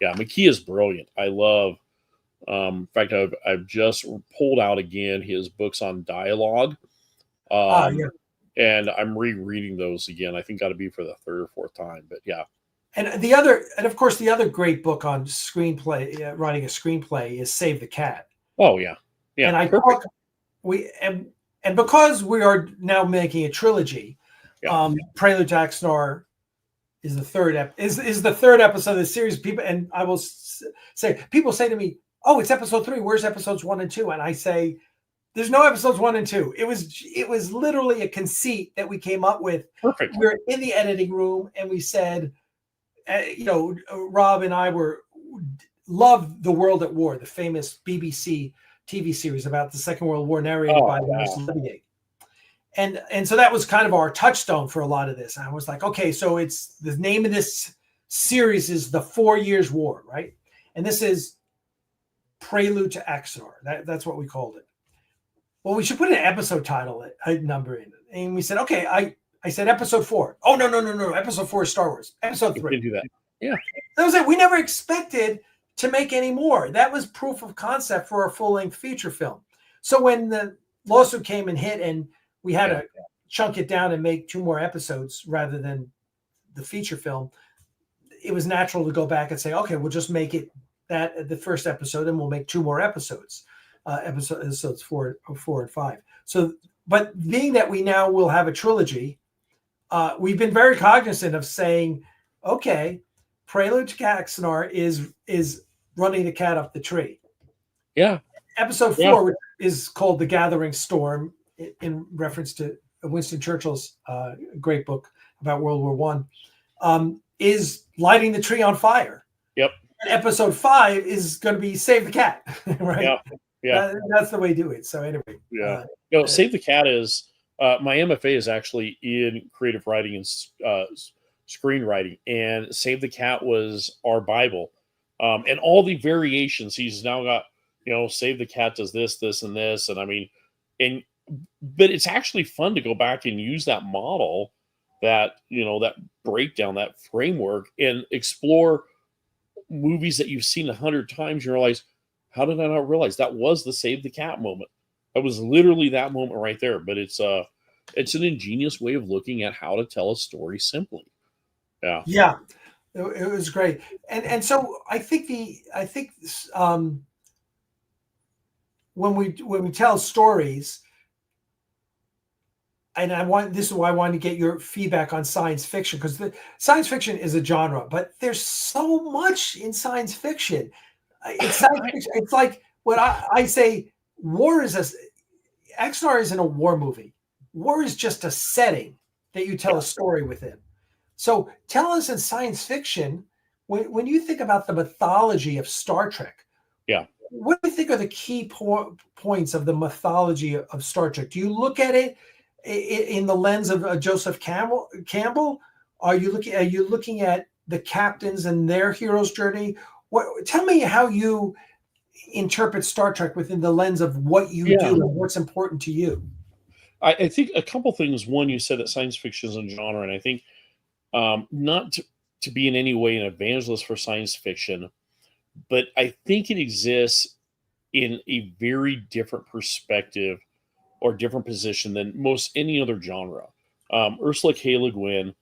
Yeah, McKee is brilliant. I love. In fact, I've just pulled out again his books on dialogue, and I'm rereading those again. I think got to be for the third or fourth time, but yeah. And of course, the other great book on screenplay, writing a screenplay, is Save the Cat. Oh yeah. And I talk, and because we are now making a trilogy, Prelude to Axanar is the third episode of the series. People, and I will say, people say to me, "Oh, it's episode 3. Where's episodes 1 and 2?" And I say, "There's no episodes 1 and 2. It was literally a conceit that we came up with." Perfect. We were in the editing room and we said, Rob and I loved The World at War, the famous BBC TV series about the Second World War, narrated by Lewis Levier. And so that was kind of our touchstone for a lot of this. And I was like, okay, so it's the name of this series is The 4 Years' War, right? And this is Prelude to Axanar. That's what we called it. Well, we should put an episode title number in it. And we said, okay, I said episode 4. Oh, no. Episode 4 is Star Wars. Episode 3. Do that. Yeah. That was it. We never expected to make any more. That was proof of concept for a full-length feature film. So when the lawsuit came and hit and we had to chunk it down and make 2 more episodes rather than the feature film, it was natural to go back and say, okay, we'll just make it that the first episode and we'll make 2 more episodes, episodes 4 and 5. So, but being that we now will have a trilogy, we've been very cognizant of saying, okay, Prelude to Axanar is running the cat up the tree. Yeah. Episode 4 which is called The Gathering Storm, in reference to Winston Churchill's great book about World War I, is lighting the tree on fire. Yep. And episode 5 is going to be Save the Cat, right? Yeah. That's the way to do it. So anyway. Yeah. Save the Cat is my MFA is actually in creative writing and screenwriting, and Save the Cat was our Bible. And all the variations he's now got, Save the Cat does this, and this. And I mean, but it's actually fun to go back and use that model, that breakdown, that framework, and explore movies that you've seen 100 times. You realize, how did I not realize that was the Save the Cat moment? That was literally that moment right there. But it's an ingenious way of looking at how to tell a story simply. Yeah. It was great. And so I think when we tell stories, and this is why I wanted to get your feedback on science fiction, because the science fiction is a genre, but there's so much in science fiction. It's like what I say, Axanar isn't a war movie. War is just a setting that you tell a story within. So tell us, in science fiction, when you think about the mythology of Star Trek, what do you think are the key points of the mythology of Star Trek? Do you look at it in the lens of Joseph Campbell? Are you looking at the captains and their hero's journey? Tell me how you interpret Star Trek within the lens of what you do and what's important to you. I think a couple things. One, you said that science fiction is a genre, and I think not to be in any way an evangelist for science fiction, but I think it exists in a very different perspective or different position than most any other genre. Ursula K. Le Guin,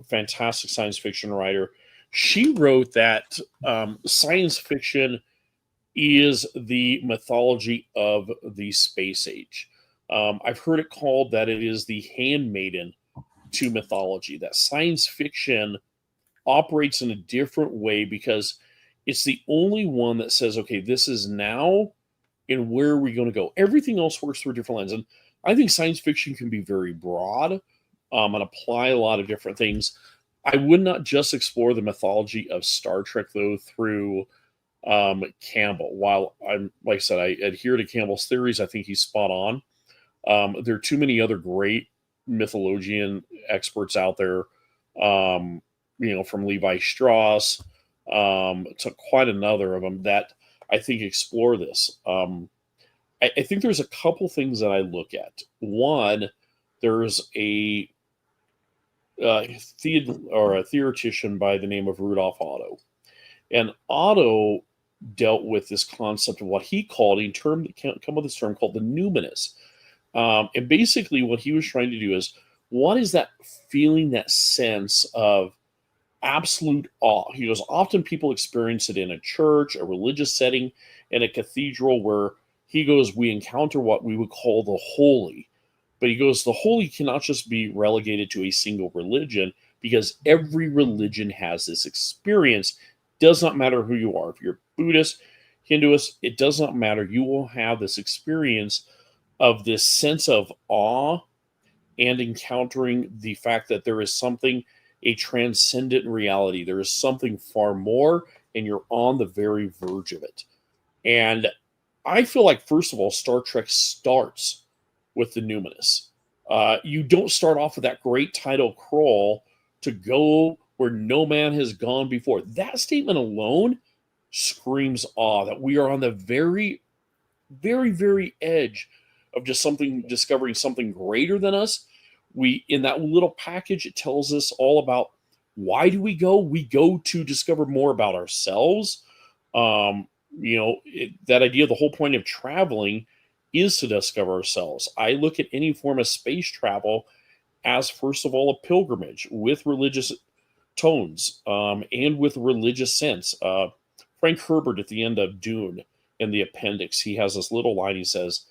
fantastic science fiction writer, she wrote that science fiction is the mythology of the space age. I've heard it called that it is the handmaiden to mythology, that science fiction operates in a different way because it's the only one that says, okay, this is now, and where are we going to go? Everything else works through a different lens. And I think science fiction can be very broad and apply a lot of different things. I would not just explore the mythology of Star Trek, though, through Campbell. While I'm, like I said, I adhere to Campbell's theories, I think he's spot on. There are too many other great mythologian experts out there, from Levi Strauss to quite another of them that I think explore this. I think there's a couple things that I look at. One, there's a theoretician by the name of Rudolf Otto. And Otto dealt with this concept of what he called a term that come up with this term called the numinous. And basically what he was trying to do is, what is that feeling, that sense of absolute awe? He goes, often people experience it in a church, a religious setting, in a cathedral, where he goes, we encounter what we would call the holy. But he goes, the holy cannot just be relegated to a single religion, because every religion has this experience. Does not matter who you are. If you're Buddhist, Hinduist, it does not matter. You will have this experience of this sense of awe and encountering the fact that there is something a transcendent reality. There is something far more, and you're on the very verge of it. And I feel like, first of all, Star Trek starts with the numinous. You don't start off with that great title crawl to go where no man has gone before. That statement alone screams awe, that we are on the very, very, very edge of just discovering something greater than us. In that little package, it tells us all about why do we go? We go to discover more about ourselves. That idea, the whole point of traveling is to discover ourselves. I look at any form of space travel as, first of all, a pilgrimage with religious tones and with religious sense. Frank Herbert, at the end of Dune, in the appendix, he has this little line. He says,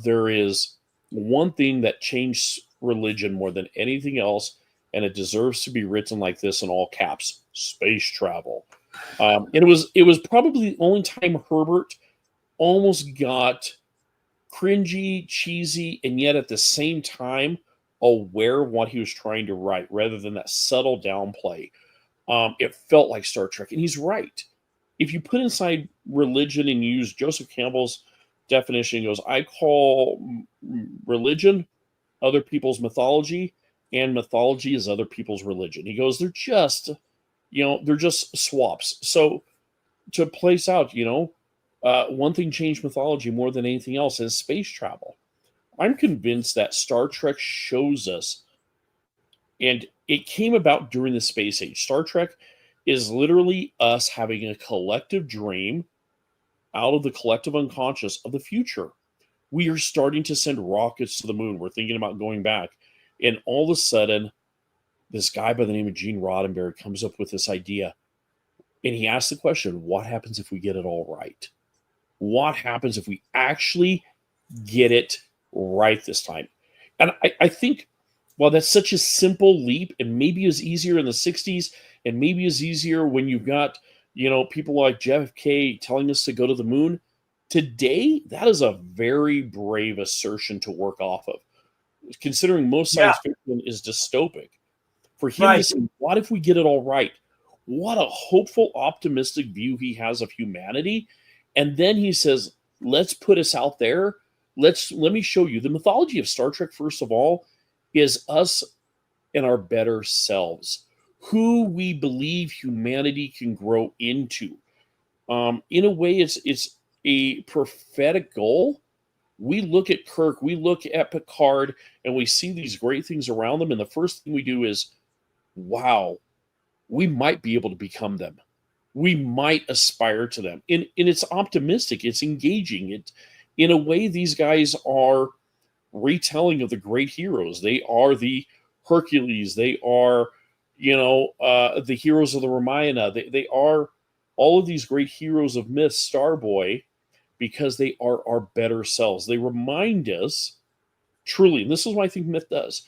there is one thing that changed religion more than anything else, and it deserves to be written like this in all caps: space travel. And it was probably the only time Herbert almost got cringy, cheesy, and yet at the same time aware of what he was trying to write, rather than that subtle downplay. It felt like Star Trek, and he's right. If you put inside religion and use Joseph Campbell's definition, he goes, I call religion other people's mythology, and mythology is other people's religion. He goes, they're just swaps. So to place out, one thing changed mythology more than anything else is space travel. I'm convinced that Star Trek shows us, and it came about during the space age. Star Trek is literally us having a collective dream out of the collective unconscious of the future. We are starting to send rockets to the moon. We're thinking about going back. And all of a sudden, this guy by the name of Gene Roddenberry comes up with this idea. And he asks the question, what happens if we get it all right? What happens if we actually get it right this time? And I think, well, that's such a simple leap, and maybe it was easier in the 60s, and maybe it's easier when you've got, people like JFK telling us to go to the moon. Today, that is a very brave assertion to work off of, considering most science fiction is dystopic. For him to say, what if we get it all right? What a hopeful, optimistic view he has of humanity. And then he says, let's put us out there. Let me show you. The mythology of Star Trek, first of all, is us and our better selves, who we believe humanity can grow into. In a way, it's a prophetic goal. We look at Kirk, we look at Picard, and we see these great things around them. And the first thing we do is, wow, we might be able to become them. We might aspire to them. And it's optimistic. It's engaging. In a way, these guys are retelling of the great heroes. They are the Hercules. They are, the heroes of the Ramayana. They are all of these great heroes of myth, Starboy, because they are our better selves. They remind us, truly, and this is what I think myth does,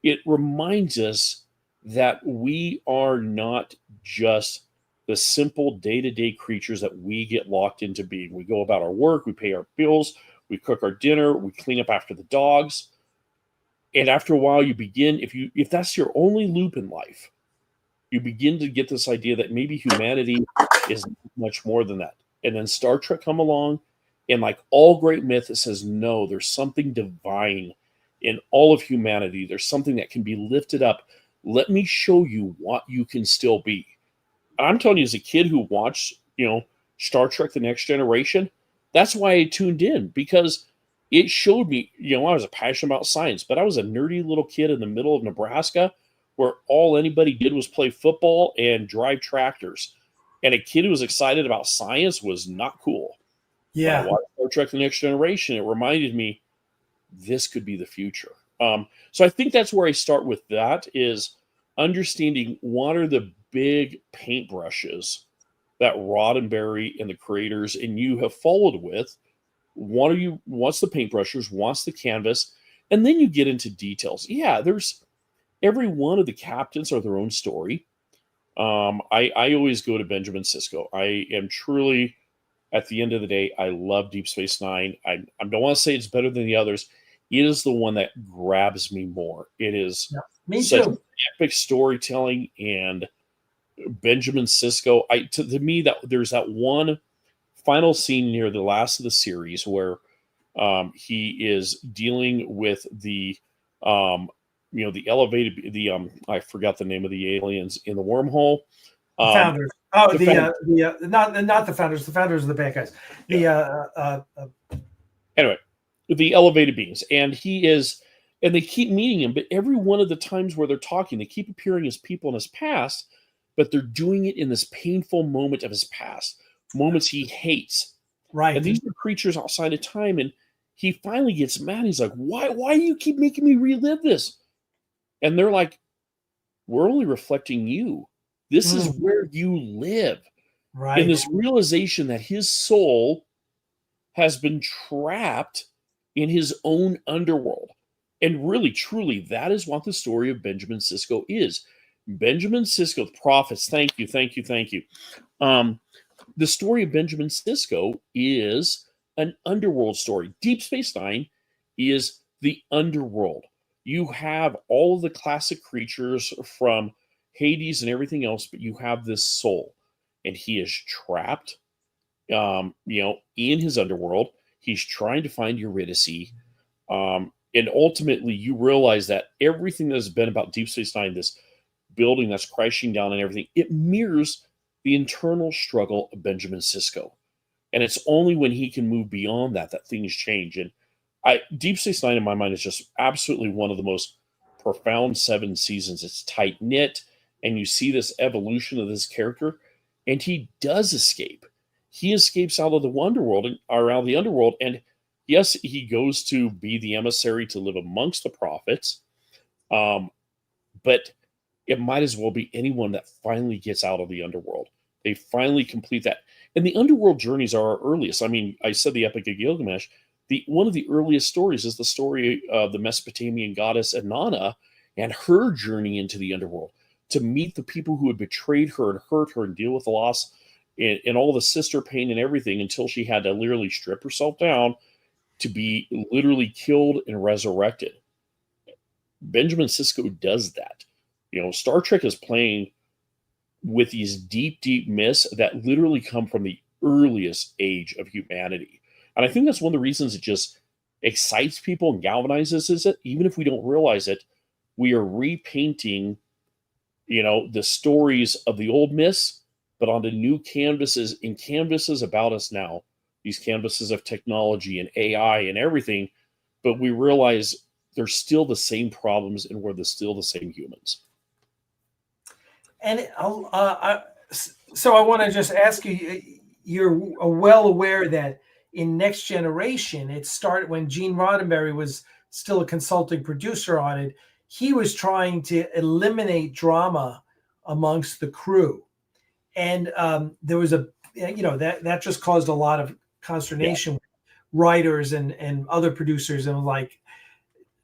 it reminds us that we are not just the simple day-to-day creatures that we get locked into being. We go about our work, we pay our bills, we cook our dinner, we clean up after the dogs. And after a while, you begin, if that's your only loop in life, you begin to get this idea that maybe humanity is much more than that. And then Star Trek come along, and like all great myth, it says, no, there's something divine in all of humanity. There's something that can be lifted up. Let me show you what you can still be. I'm telling you, as a kid who watched, Star Trek The Next Generation, that's why I tuned in, because it showed me, I was passionate about science, but I was a nerdy little kid in the middle of Nebraska where all anybody did was play football and drive tractors. And a kid who was excited about science was not cool. Yeah. When I watched Star Trek The Next Generation, it reminded me this could be the future. So I think that's where I start with that, is understanding what are the big paintbrushes that Roddenberry and the creators and you have followed with. What's the paintbrushes? What's the canvas? And then you get into details. Yeah, there's every one of the captains are their own story. I always go to Benjamin Sisko. I am truly, at the end of the day, I love Deep Space Nine. I don't want to say it's better than the others. It is the one that grabs me more. It is Me Such too. epic storytelling, and Benjamin Sisko. To me, that there's that one final scene near the last of the series where he is dealing with the the elevated I forgot the name of the aliens in the wormhole. The founders. Oh, the not the founders. The founders are the bad guys. Anyway, the elevated beings, and they keep meeting him, but every one of the times where they're talking, they keep appearing as people in his past, but they're doing it in this painful moment of his past, moments he hates. Right. And these are creatures outside of time, and he finally gets mad. He's like, why do you keep making me relive this? And they're like, we're only reflecting you. This is where you live. Right. And this realization that his soul has been trapped in his own underworld. And really, truly, that is what the story of Benjamin Sisko is. Benjamin Sisko, the prophets, thank you. The story of Benjamin Sisko is an underworld story. Deep Space Nine is the underworld. You have all of the classic creatures from Hades and everything else, but you have this soul, and he is trapped, in his underworld. He's trying to find Eurydice, and ultimately, you realize that everything that has been about Deep Space Nine, this building that's crashing down and everything, it mirrors the internal struggle of Benjamin Sisko, and it's only when he can move beyond that things change. And Deep Space Nine, in my mind, is just absolutely one of the most profound 7 seasons. It's tight knit, and you see this evolution of this character, and he does escape. He escapes out of the underworld, and yes, he goes to be the emissary to live amongst the prophets, but it might as well be anyone that finally gets out of the underworld. They finally complete that. And the underworld journeys are our earliest. I mean, I said the Epic of Gilgamesh. One of the earliest stories is the story of the Mesopotamian goddess Inanna and her journey into the underworld to meet the people who had betrayed her and hurt her and deal with the loss and all the sister pain and everything, until she had to literally strip herself down to be literally killed and resurrected. Benjamin Sisko does that. Star Trek is playing with these deep, deep myths that literally come from the earliest age of humanity. And I think that's one of the reasons it just excites people and galvanizes us. Even if we don't realize it, we are repainting, the stories of the old myths, but onto new canvases, and canvases about us now. These canvases of technology and AI and everything, but we realize they're still the same problems, and we're still the same humans. And so I want to just ask you, you're well aware that in Next Generation, it started when Gene Roddenberry was still a consulting producer on it. He was trying to eliminate drama amongst the crew. And there was that just caused a lot of consternation with writers and other producers. And like,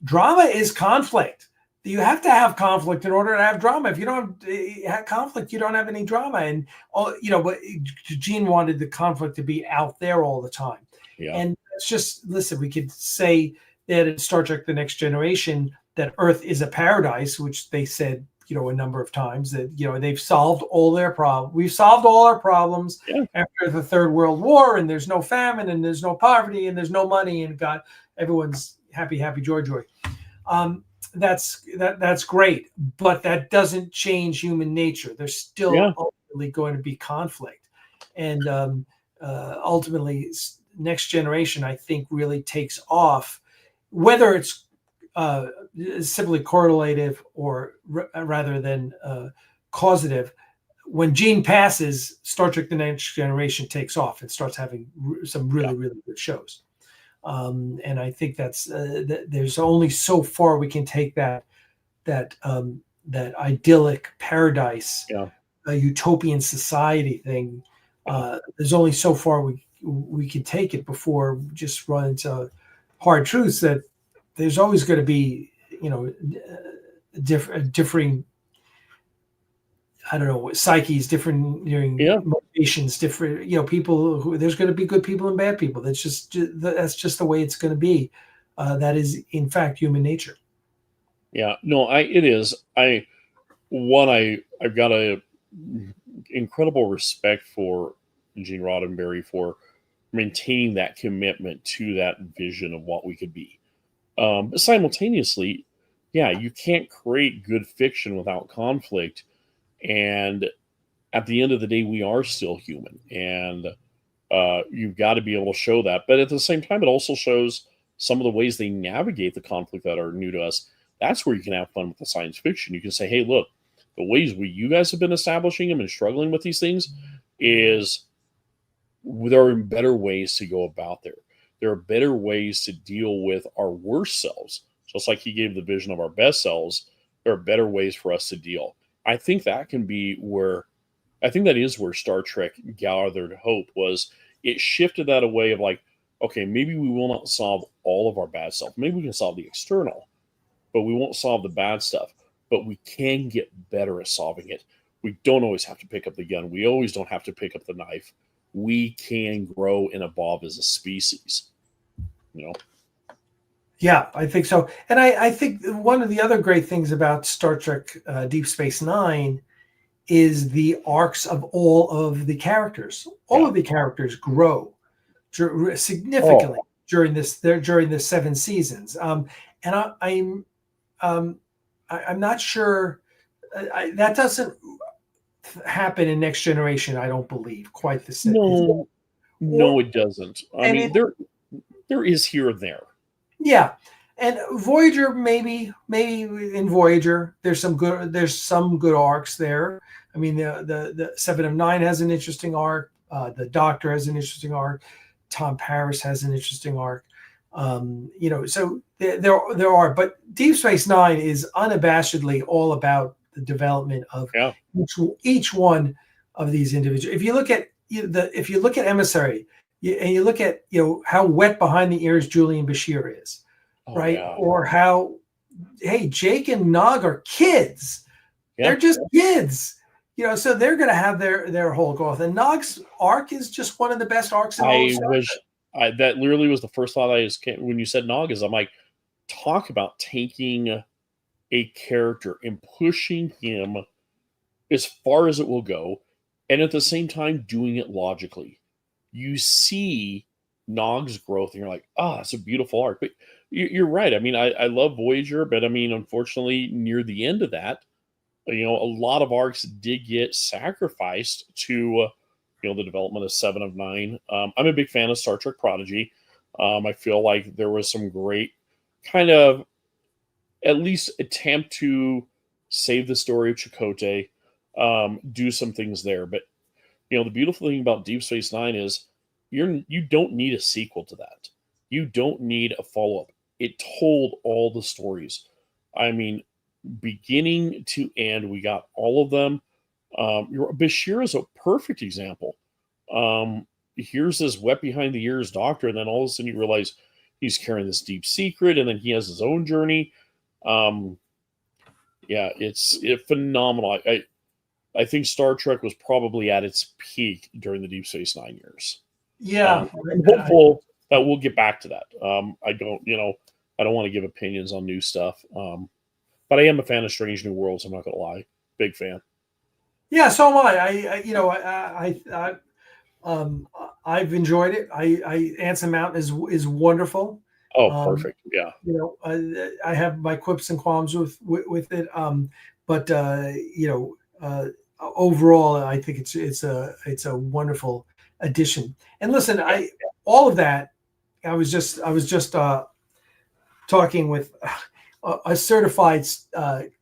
drama is conflict. You have to have conflict in order to have drama. If you don't have conflict, you don't have any drama. And but Gene wanted the conflict to be out there all the time. Yeah. And it's just, listen, we could say that in Star Trek: The Next Generation that Earth is a paradise, which they said a number of times, that they've solved all their problems. We've solved all our problems after the Third World War, and there's no famine, and there's no poverty, and there's no money, and God, everyone's happy, joy. That's great, but that doesn't change human nature. There's still ultimately going to be conflict, and ultimately, Next Generation, I think, really takes off, whether it's simply correlative or rather than causative. When Gene passes, Star Trek: The Next Generation takes off and starts having some really, really good shows. And I think that's there's only so far we can take that idyllic paradise, a utopian society thing. There's only so far we can take it before we just run into hard truths that there's always going to be differing, I don't know, psyches, different motivations, different, people who, there's going to be good people and bad people. That's just the way it's going to be. That is, in fact, human nature. Yeah, no, it is. I've got a incredible respect for Gene Roddenberry for maintaining that commitment to that vision of what we could be. But simultaneously, yeah, you can't create good fiction without conflict. And at the end of the day, we are still human, and you've got to be able to show that. But at the same time, it also shows some of the ways they navigate the conflict that are new to us. That's where you can have fun with the science fiction. You can say, hey, look, the ways you guys have been establishing them and struggling with these things is there are better ways to go about there. There are better ways to deal with our worst selves. Just like he gave the vision of our best selves, there are better ways for us to deal. I think that is where Star Trek gathered hope, was it shifted that away of like, okay, maybe we will not solve all of our bad stuff. Maybe we can solve the external, but we won't solve the bad stuff. But we can get better at solving it. We don't always have to pick up the gun. We always don't have to pick up the knife. We can grow and evolve as a species. Yeah, I think so. And I think one of the other great things about Star Trek Deep Space Nine is the arcs of all of the characters. All of the characters grow significantly during this 7 seasons. And I'm not sure that doesn't happen in Next Generation. I don't believe quite the same. No, it doesn't. I mean, there is here and there. Yeah, and Voyager, maybe in Voyager, there's some good arcs there. I mean, the 7 of 9 has an interesting arc. The Doctor has an interesting arc. Tom Paris has an interesting arc. So there are, but Deep Space Nine is unabashedly all about the development of each one of these individuals. If you look at Emissary, and you look at how wet behind the ears Julian Bashir is, right? Yeah. Or how, hey, Jake and Nog are kids. Yeah. They're just kids. So they're going to have their whole growth. And Nog's arc is just one of the best arcs in all of Star Trek. That literally was the first thought when you said Nog, is I'm like, talk about taking a character and pushing him as far as it will go, and at the same time doing it logically. You see Nog's growth, and you're like, it's a beautiful arc. But you're right. I mean, I love Voyager, but I mean, unfortunately, near the end of that, a lot of arcs did get sacrificed to the development of 7 of 9. I'm a big fan of Star Trek Prodigy. I feel like there was some great kind of at least attempt to save the story of Chakotay, do some things there. But the beautiful thing about Deep Space Nine is you don't need a sequel to that. You don't need a follow-up. It told all the stories. I mean, beginning to end, we got all of them. Bashir is a perfect example. Here's this wet behind the ears doctor, and then all of a sudden you realize he's carrying this deep secret, and then he has his own journey. It's phenomenal. I think Star Trek was probably at its peak during the Deep Space Nine years. Yeah, I'm hopeful that we'll get back to that. I don't want to give opinions on new stuff, but I am a fan of Strange New Worlds. I'm not going to lie, big fan. Yeah, so am I. I've enjoyed it. Anson Mountain is wonderful. Oh, perfect. Yeah. I have my quips and qualms with it. But overall, I think it's a wonderful addition. And listen, all of that, I was just talking with a certified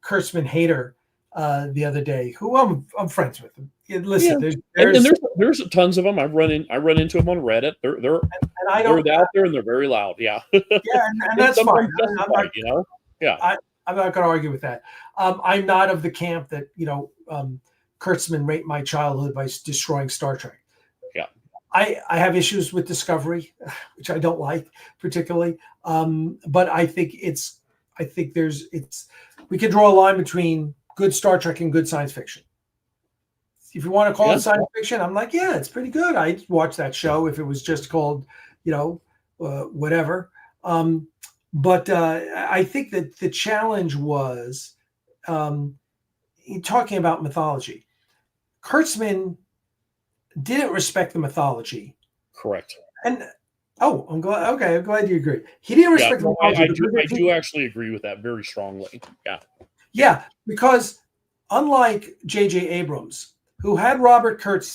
Kurtzman hater the other day, who I'm friends with. Listen, there's tons of them. I run into them on Reddit. They're out there and they're very loud. Yeah. Yeah, and that's fine. I'm not going to argue with that. I'm not of the camp that Kurtzman raped my childhood by destroying Star Trek. Yeah. I have issues with Discovery, which I don't like particularly. But I think we can draw a line between good Star Trek and good science fiction. If you want to call it science fiction, I'm like, yeah, it's pretty good. I'd watch that show if it was just called, whatever. But I think that the challenge was talking about mythology. Kurtzman didn't respect the mythology. Correct. And I'm glad. Okay, I'm glad you agree. He didn't respect the mythology. I do actually agree with that very strongly. Yeah. Yeah, because unlike J.J. Abrams, who had Robert Orci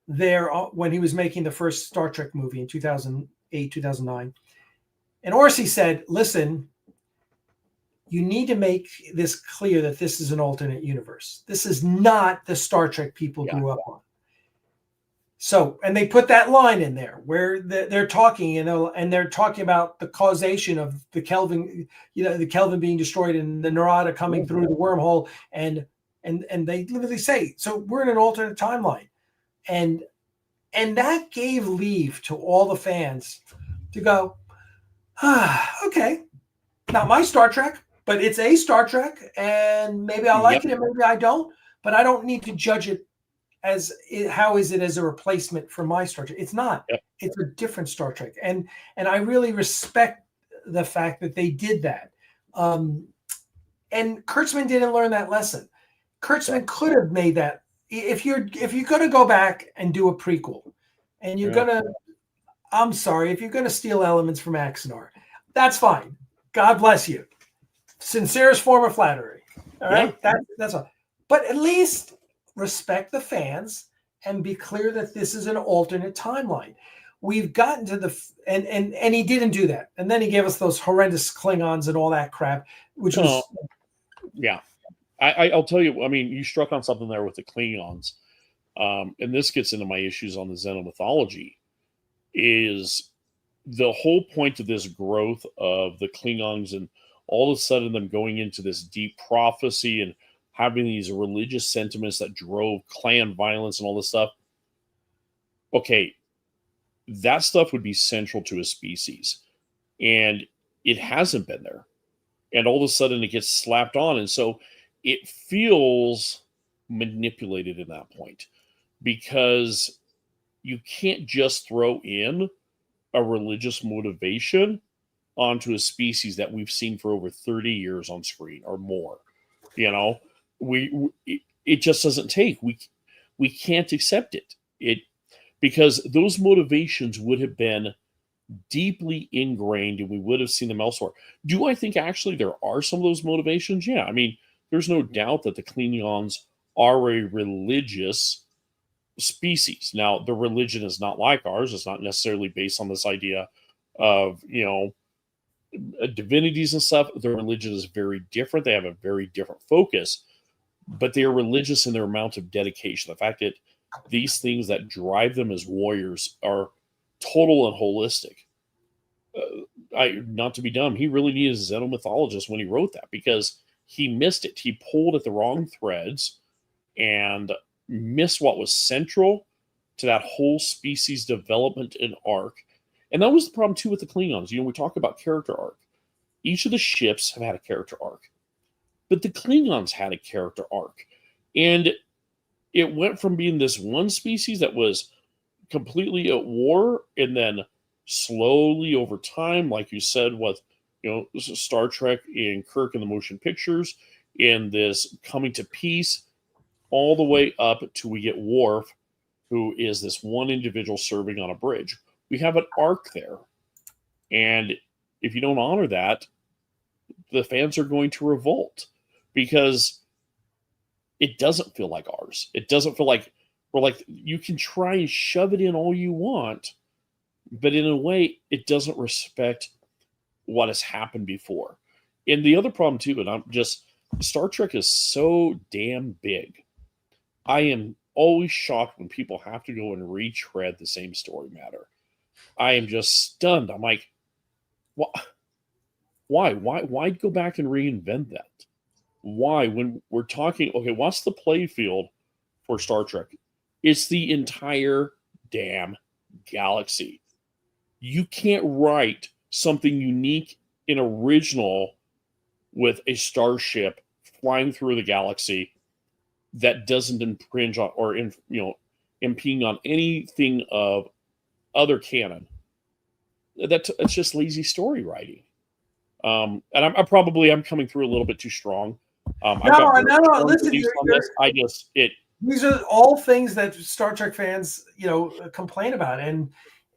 there when he was making the first Star Trek movie in 2008, 2009. And Orci said, listen, you need to make this clear that this is an alternate universe. This is not the Star Trek people grew up on. So, and they put that line in there where they're talking, and they're talking about the causation of the Kelvin, the Kelvin being destroyed and the Narada coming through the wormhole, and they literally say, so we're in an alternate timeline, and that gave leave to all the fans to go, okay, not my Star Trek, but it's a Star Trek, and maybe I like it and maybe I don't, but I don't need to judge it as how is it as a replacement for my Star Trek? It's not. Yep. It's a different Star Trek, and I really respect the fact that they did that. And Kurtzman didn't learn that lesson. Kurtzman could have made that. If you're going to go back and do a prequel, and you're going to, I'm sorry, if you're going to steal elements from Axanar, that's fine. God bless you. Sincerest form of flattery. All right, that's all. But at least respect the fans and be clear that this is an alternate timeline. We've gotten to and he didn't do that. And then he gave us those horrendous Klingons and all that crap, which was I'll tell you, I mean, you struck on something there with the Klingons. And this gets into my issues on the xenomythology, is the whole point of this growth of the Klingons and all of a sudden them going into this deep prophecy and having these religious sentiments that drove clan violence and all this stuff. Okay, that stuff would be central to a species. And it hasn't been there. And all of a sudden it gets slapped on. And so it feels manipulated in that point, because you can't just throw in a religious motivation onto a species that we've seen for over 30 years on screen or more. It just doesn't take. We can't accept it because those motivations would have been deeply ingrained and we would have seen them elsewhere. Do I think actually there are some of those motivations? Yeah, I mean, there's no doubt that the Klingons are a religious species. Now, the religion is not like ours. It's not necessarily based on this idea of divinities and stuff. Their religion is very different. They have a very different focus, but they are religious in their amount of dedication. The fact that these things that drive them as warriors are total and holistic. Not to be dumb, he really needed a xenomythologist when he wrote that, because he missed it. He pulled at the wrong threads and missed what was central to that whole species development and arc. And that was the problem too with the Klingons. We talk about character arc. Each of the ships have had a character arc, but the Klingons had a character arc. And it went from being this one species that was completely at war, and then slowly over time, like you said, with Star Trek and Kirk in the motion pictures, in this coming to peace, all the way up to we get Worf, who is this one individual serving on a bridge. We have an arc there. And if you don't honor that, the fans are going to revolt, because it doesn't feel like ours. It doesn't feel like we're like, you can try and shove it in all you want, but in a way, it doesn't respect what has happened before. And the other problem too, and Star Trek is so damn big. I am always shocked when people have to go and retread the same story matter. I am just stunned. I'm like, what? Why go back and reinvent that? Why, when we're talking, okay, what's the play field for Star Trek? It's the entire damn galaxy. You can't write something unique and original with a starship flying through the galaxy that doesn't infringe on or impede on anything of other canon. it's just lazy story writing. And I'm coming through a little bit too strong. I've got No. Listen, these are all things that Star Trek fans, complain about, and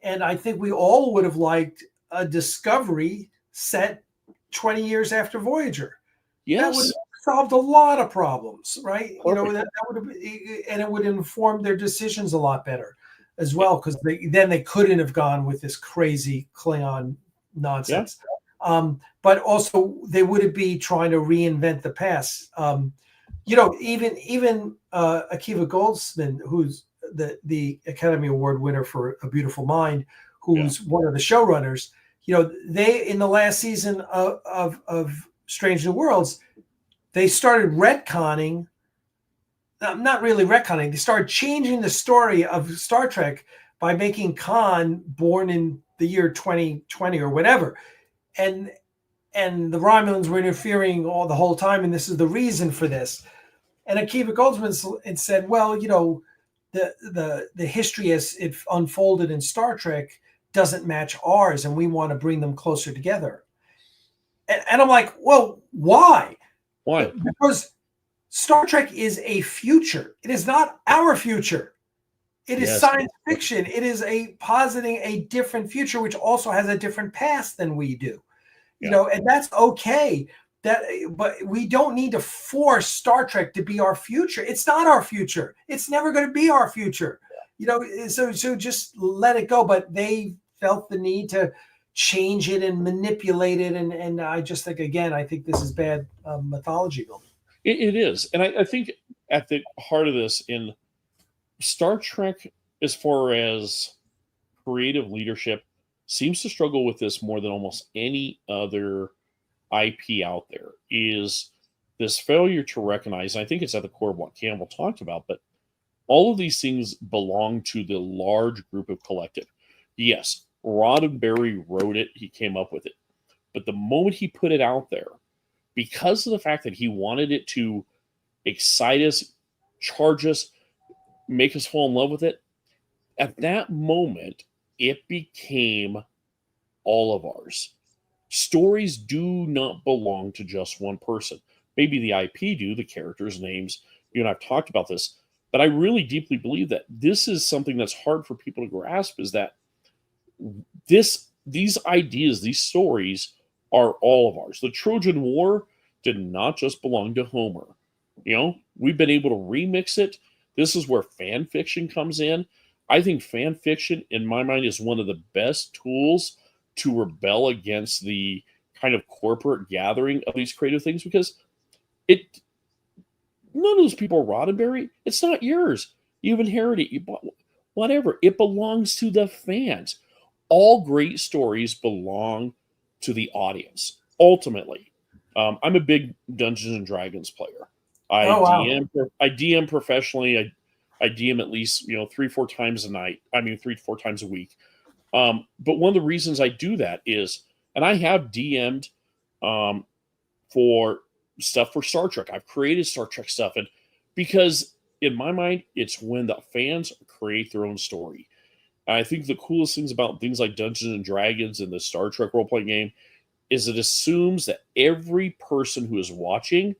I think we all would have liked a Discovery set 20 years after Voyager. Yes, that would have solved a lot of problems, right? Perfect. That would have, and it would inform their decisions a lot better as well, because they couldn't have gone with this crazy Klingon nonsense. Yeah. But also they would be trying to reinvent the past. Even Akiva Goldsman, who's the Academy Award winner for A Beautiful Mind, who's one of the showrunners, they, in the last season of Strange New Worlds, they started retconning, not really retconning, they started changing the story of Star Trek by making Khan born in the year 2020 or whatever. And the Romulans were interfering the whole time, and this is the reason for this. And Akiva Goldsman said, well, the history as it unfolded in Star Trek doesn't match ours, and we want to bring them closer together. And I'm like, well, why? Why? Because Star Trek is a future. It is not our future. It is science fiction. It is positing a different future, which also has a different past than we do. And that's okay. But we don't need to force Star Trek to be our future. It's not our future. It's never going to be our future. So just let it go. But they felt the need to change it and manipulate it. And I just think, again, I think this is bad mythology building. It is. And I think at the heart of this, in Star Trek, as far as creative leadership, seems to struggle with this more than almost any other IP out there, is this failure to recognize, and I think it's at the core of what Campbell talked about, but all of these things belong to the large group of collective. Yes, Roddenberry wrote it, he came up with it. But the moment he put it out there, because of the fact that he wanted it to excite us, charge us, make us fall in love with it, at that moment, it became all of ours. Stories do not belong to just one person. Maybe the IP do, the characters' names. You and I've talked about this. But I really deeply believe that this is something that's hard for people to grasp, is that these ideas, these stories are all of ours. The Trojan War did not just belong to Homer. We've been able to remix it. This is where fan fiction comes in. I think fan fiction, in my mind, is one of the best tools to rebel against the kind of corporate gathering of these creative things, because none of those people are Roddenberry. It's not yours. You've inherited it. You bought whatever. It belongs to the fans. All great stories belong to the audience. Ultimately, I'm a big Dungeons and Dragons player. I DM professionally. I DM at least 3-4 times a night. 3-4 times a week. But one of the reasons I do that is, and I have DM'd for stuff for Star Trek. I've created Star Trek stuff, and because in my mind, it's when the fans create their own story. And I think the coolest things about things like Dungeons and Dragons and the Star Trek role-playing game is it assumes that every person who is watching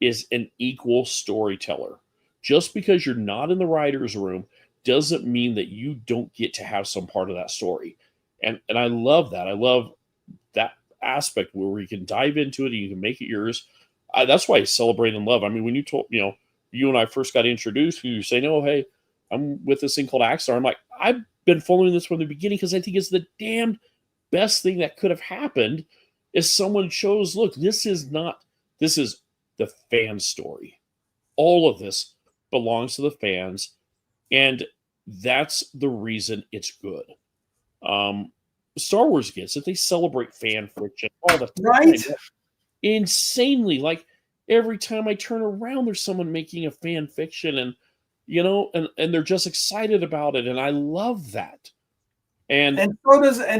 is an equal storyteller. Just because you're not in the writer's room doesn't mean that you don't get to have some part of that story. And I love that. I love that aspect where you can dive into it and you can make it yours. That's why I celebrate and love. When you told, you and I first got introduced, you say, "Oh, hey, I'm with this thing called Axanar." I'm like, I've been following this from the beginning because I think it's the damn best thing that could have happened, is someone shows, look, this is the fan story. All of this belongs to the fans, and that's the reason it's good. Star Wars gets it. They celebrate fan fiction all the time. Right? Insanely. Like, every time I turn around, there's someone making a fan fiction, and and they're just excited about it, and I love that. And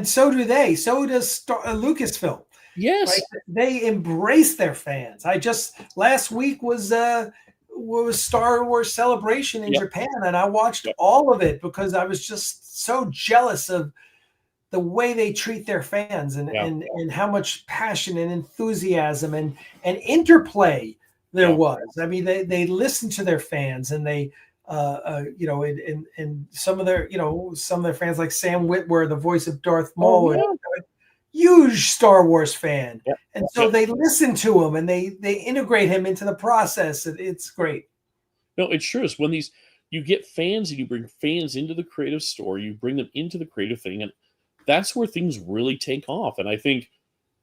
so do they. So does Lucasfilm. Yes, right? They embrace their fans. Last week was Star Wars Celebration in Japan, and I watched all of it because I was just so jealous of the way they treat their fans and Yeah. and how much passion and enthusiasm and interplay there Yeah. was. I mean, they listened to their fans, and they you know, and some of their, you know, some of their fans like Sam Witwer, the voice of Darth Maul, yeah. a huge Star Wars fan, Yep. and so Yep. they listen to him and they integrate him into the process. It's great. No, it's true. It's when you get fans and you bring fans into the creative story, you bring them into the creative thing, and that's where things really take off. And I think,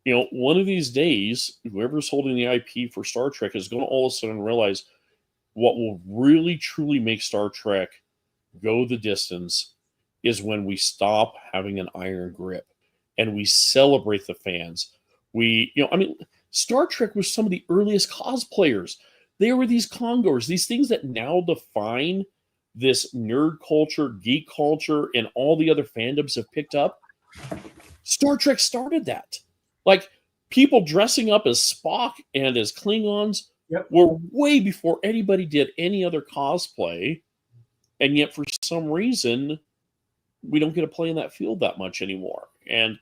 you know, one of these days, whoever's holding the IP for Star Trek is going to all of a sudden realize what will really truly make Star Trek go the distance is when we stop having an iron grip and we celebrate the fans. Star Trek was some of the earliest cosplayers. They were these Congors, these things that now define this nerd culture, geek culture, and all the other fandoms have picked up. Star Trek started that. Like, people dressing up as Spock and as Klingons were way before anybody did any other cosplay. And yet, for some reason, we don't get to play in that field that much anymore. And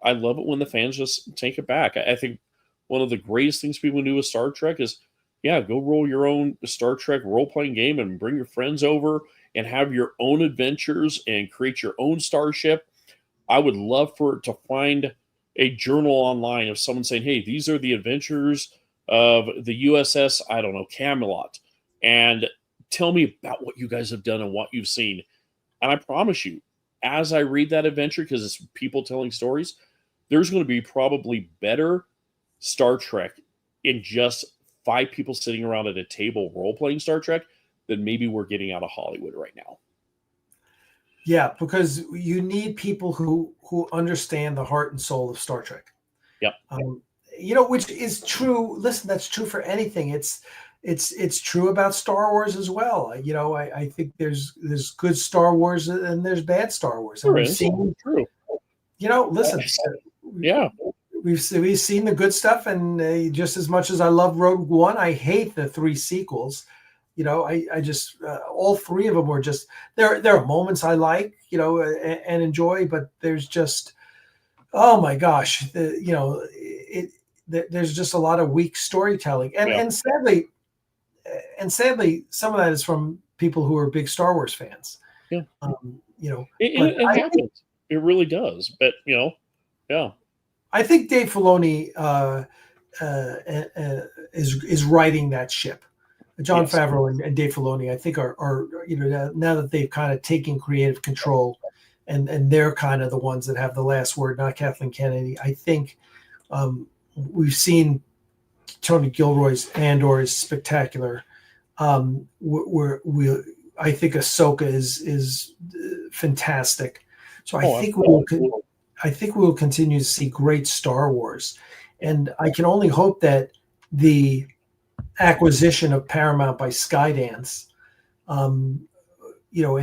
I love it when the fans just take it back. I think one of the greatest things people do with Star Trek is, go roll your own Star Trek role-playing game and bring your friends over and have your own adventures and create your own starship. I would love to find a journal online of someone saying, hey, these are the adventures of the USS, I don't know, Camelot. And tell me about what you guys have done and what you've seen. And I promise you, as I read that adventure, because it's people telling stories, there's going to be probably better Star Trek in just 5 people sitting around at a table role-playing Star Trek than maybe we're getting out of Hollywood right now. Yeah, because you need people who understand the heart and soul of Star Trek. Yep. You know, which is true. Listen, that's true for anything. It's true about Star Wars as well. You know, I think there's good Star Wars and there's bad Star Wars. And There is. True. You know, listen. Yeah. We've seen the good stuff, and just as much as I love Rogue One, I hate the 3 sequels. You know, I just all 3 of them were just there. There are moments I like, you know, and enjoy, but there's just, oh my gosh, there's just a lot of weak storytelling, and sadly, some of that is from people who are big Star Wars fans. Yeah, you know, it happens. It really does. But yeah. I think Dave Filoni is riding that ship. Jon Favreau and Dave Filoni, I think, are now that they've kind of taken creative control, and they're kind of the ones that have the last word, not Kathleen Kennedy. I think we've seen Tony Gilroy's Andor is spectacular. I think Ahsoka is fantastic. So I think we will continue to see great Star Wars, and I can only hope that the acquisition of Paramount by Skydance, and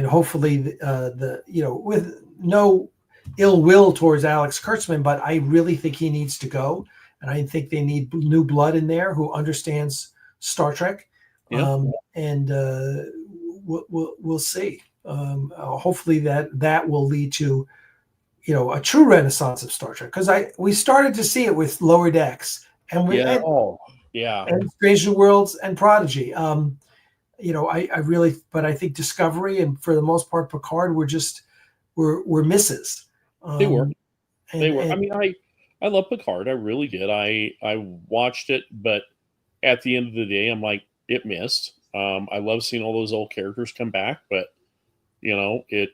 hopefully with no ill will towards Alex Kurtzman, but I really think he needs to go, and I think they need new blood in there who understands Star Trek. Yeah. We'll see. Hopefully that will lead to a true renaissance of Star Trek, because we started to see it with Lower Decks and and Strange New Worlds and Prodigy. I think Discovery and for the most part Picard were misses. They were. I mean, I love Picard. I really did. I watched it, but at the end of the day, I'm like, it missed. I love seeing all those old characters come back, but it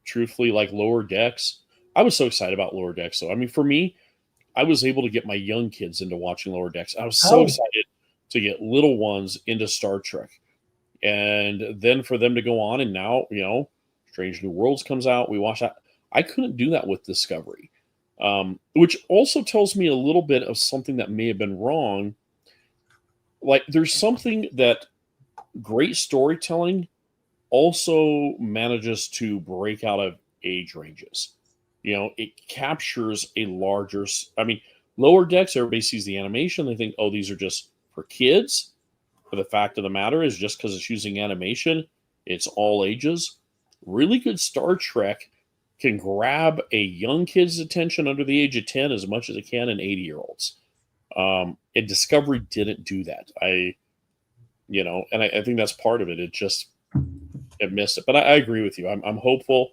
truthfully, like Lower Decks, I was so excited about Lower Decks. So, I mean, for me, I was able to get my young kids into watching Lower Decks. I was so excited to get little ones into Star Trek. And then for them to go on, and now, Strange New Worlds comes out. We watch that. I couldn't do that with Discovery, which also tells me a little bit of something that may have been wrong. Like, there's something that great storytelling also manages to break out of age ranges. It captures a larger, Lower Decks, everybody sees the animation. They think, oh, these are just for kids. But the fact of the matter is, just because it's using animation, it's all ages. Really good Star Trek can grab a young kid's attention under the age of 10 as much as it can an 80-year-old's. And Discovery didn't do that. I think that's part of it. It missed it. But I agree with you. I'm hopeful.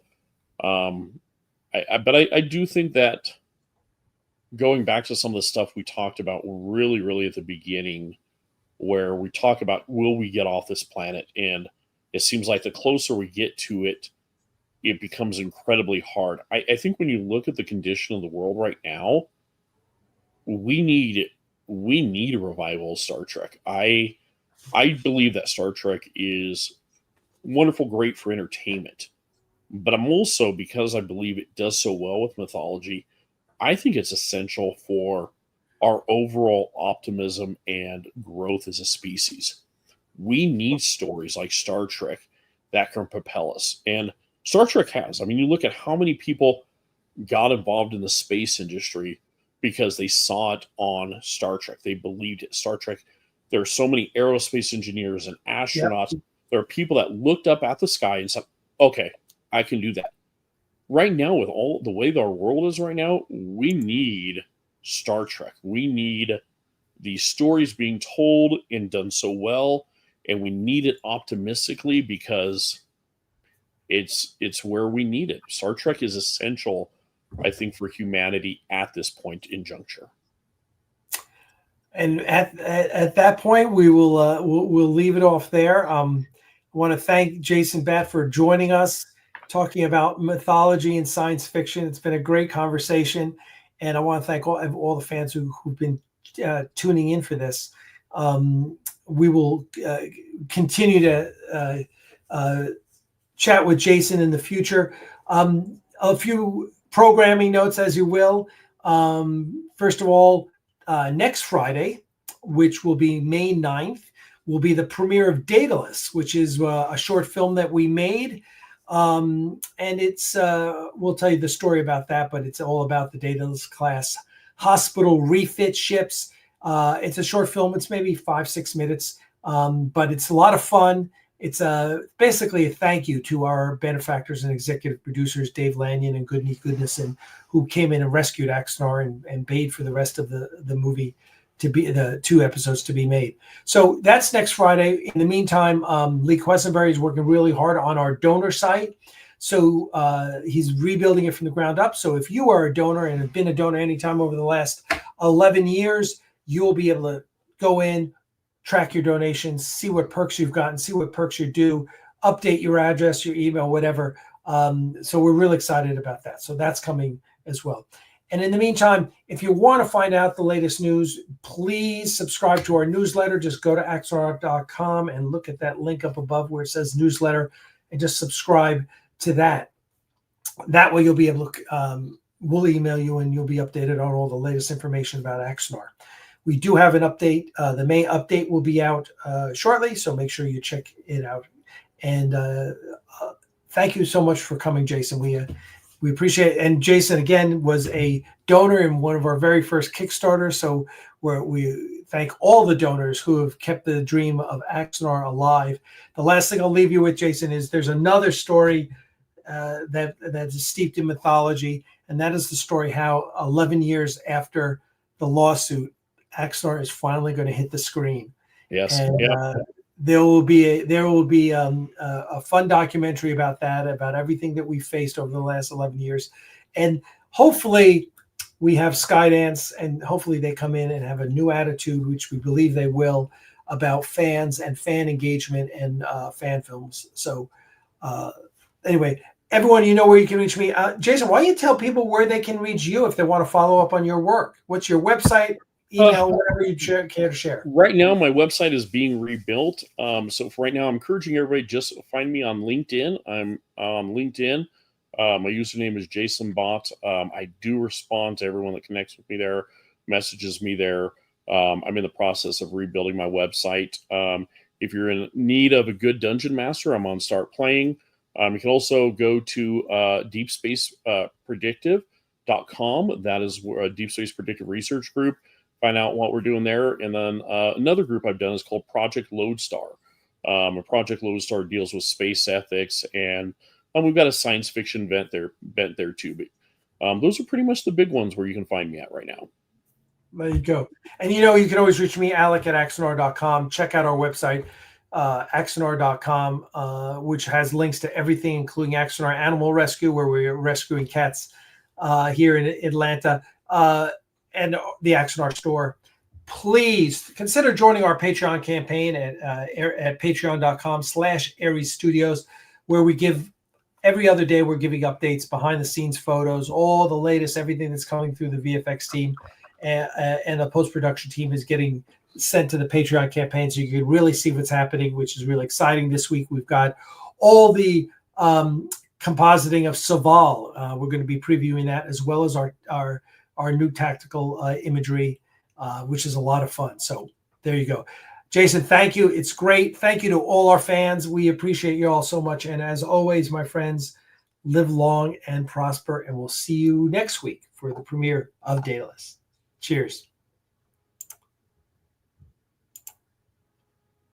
But I do think that going back to some of the stuff we talked about really, really at the beginning, where we talk about, will we get off this planet? And it seems like the closer we get to it, it becomes incredibly hard. I think when you look at the condition of the world right now, we need a revival of Star Trek. I believe that Star Trek is wonderful, great for entertainment. But I'm also, because I believe it does so well with mythology, I think it's essential for our overall optimism and growth as a species. We need stories like Star Trek that can propel us. And Star Trek has. I mean, you look at how many people got involved in the space industry because they saw it on Star Trek. They believed it. Star Trek, there are so many aerospace engineers and astronauts. Yep. There are people that looked up at the sky and said, okay, I can do that. Right now, with all the way our world is right now, we need Star Trek. We need these stories being told and done so well, and we need it optimistically because it's where we need it. Star Trek is essential, I think, for humanity at this point in juncture. And at that point, we will we'll leave it off there. I want to thank Jason Batt for joining us, talking about mythology and science fiction. It's been a great conversation, and I want to thank all the fans who've been tuning in for this. We will continue to chat with Jason in the future. A few programming notes, as you will. First of all, next Friday, which will be May 9th, will be the premiere of Daedalus, which is a short film that we made. And it's, we'll tell you the story about that, but it's all about the Daedalus class hospital refit ships. It's a short film. It's maybe 5-6 minutes, but it's a lot of fun. It's basically a thank you to our benefactors and executive producers, Dave Lanyon and Goodness, who came in and rescued Axanar and paid for the rest of the movie to be the 2 episodes to be made. So that's next Friday. In the meantime, Lee Quesenberry is working really hard on our donor site. So he's rebuilding it from the ground up. So if you are a donor and have been a donor anytime over the last 11 years, you will be able to go in, track your donations, see what perks you've gotten, see what perks you're due, update your address, your email, whatever. So we're really excited about that. So that's coming as well. And in the meantime, if you want to find out the latest news, please subscribe to our newsletter. Just go to axanar.com and look at that link up above where it says newsletter and just subscribe to that. That way you'll be able to, we'll email you and you'll be updated on all the latest information about Axanar. We do have an update. The May update will be out shortly, so make sure you check it out. And thank you so much for coming, Jason. We appreciate it. And Jason, again, was a donor in one of our very first Kickstarters. So we thank all the donors who have kept the dream of Axanar alive. The last thing I'll leave you with, Jason, is there's another story that is steeped in mythology, and that is the story how 11 years after the lawsuit, Axanar is finally going to hit the screen. Yes. And there will be a fun documentary about that, about everything that we faced over the last 11 years. And hopefully we have Skydance, and hopefully they come in and have a new attitude, which we believe they will, about fans and fan engagement and fan films. So anyway, everyone, you know where you can reach me. Jason, why don't you tell people where they can reach you if they want to follow up on your work? What's your website? Email, whatever you care to share. Right now, my website is being rebuilt. So for right now, I'm encouraging everybody just find me on LinkedIn. I'm on LinkedIn. My username is Jason Batt. I do respond to everyone that connects with me there, messages me there. I'm in the process of rebuilding my website. If you're in need of a good dungeon master, I'm on Start Playing. You can also go to deepspacepredictive.com. That is a Deep Space Predictive Research Group. Find out what we're doing there. And then another group I've done is called Project Lodestar. Project Lodestar deals with space ethics and We've got a science fiction bent there too. But those are pretty much the big ones where you can find me at right now. There you go. And you can always reach me, Alec, at Axanar.com. Check out our website, Axanar.com, which has links to everything, including Axanar Animal Rescue, where we're rescuing cats here in Atlanta, and the Axanar store. Please consider joining our Patreon campaign at patreon.com/Aries Studios, where we give every other day, we're giving updates, behind the scenes photos, all the latest, everything that's coming through the VFX team. And the post-production team is getting sent to the Patreon campaign, so you can really see what's happening, which is really exciting. This week we've got all the compositing of Saval. We're going to be previewing that, as well as our new tactical imagery, which is a lot of fun. So there you go. Jason, thank you. It's great. Thank you to all our fans. We appreciate you all so much. And as always, my friends, live long and prosper, and we'll see you next week for the premiere of Daedalus. Cheers.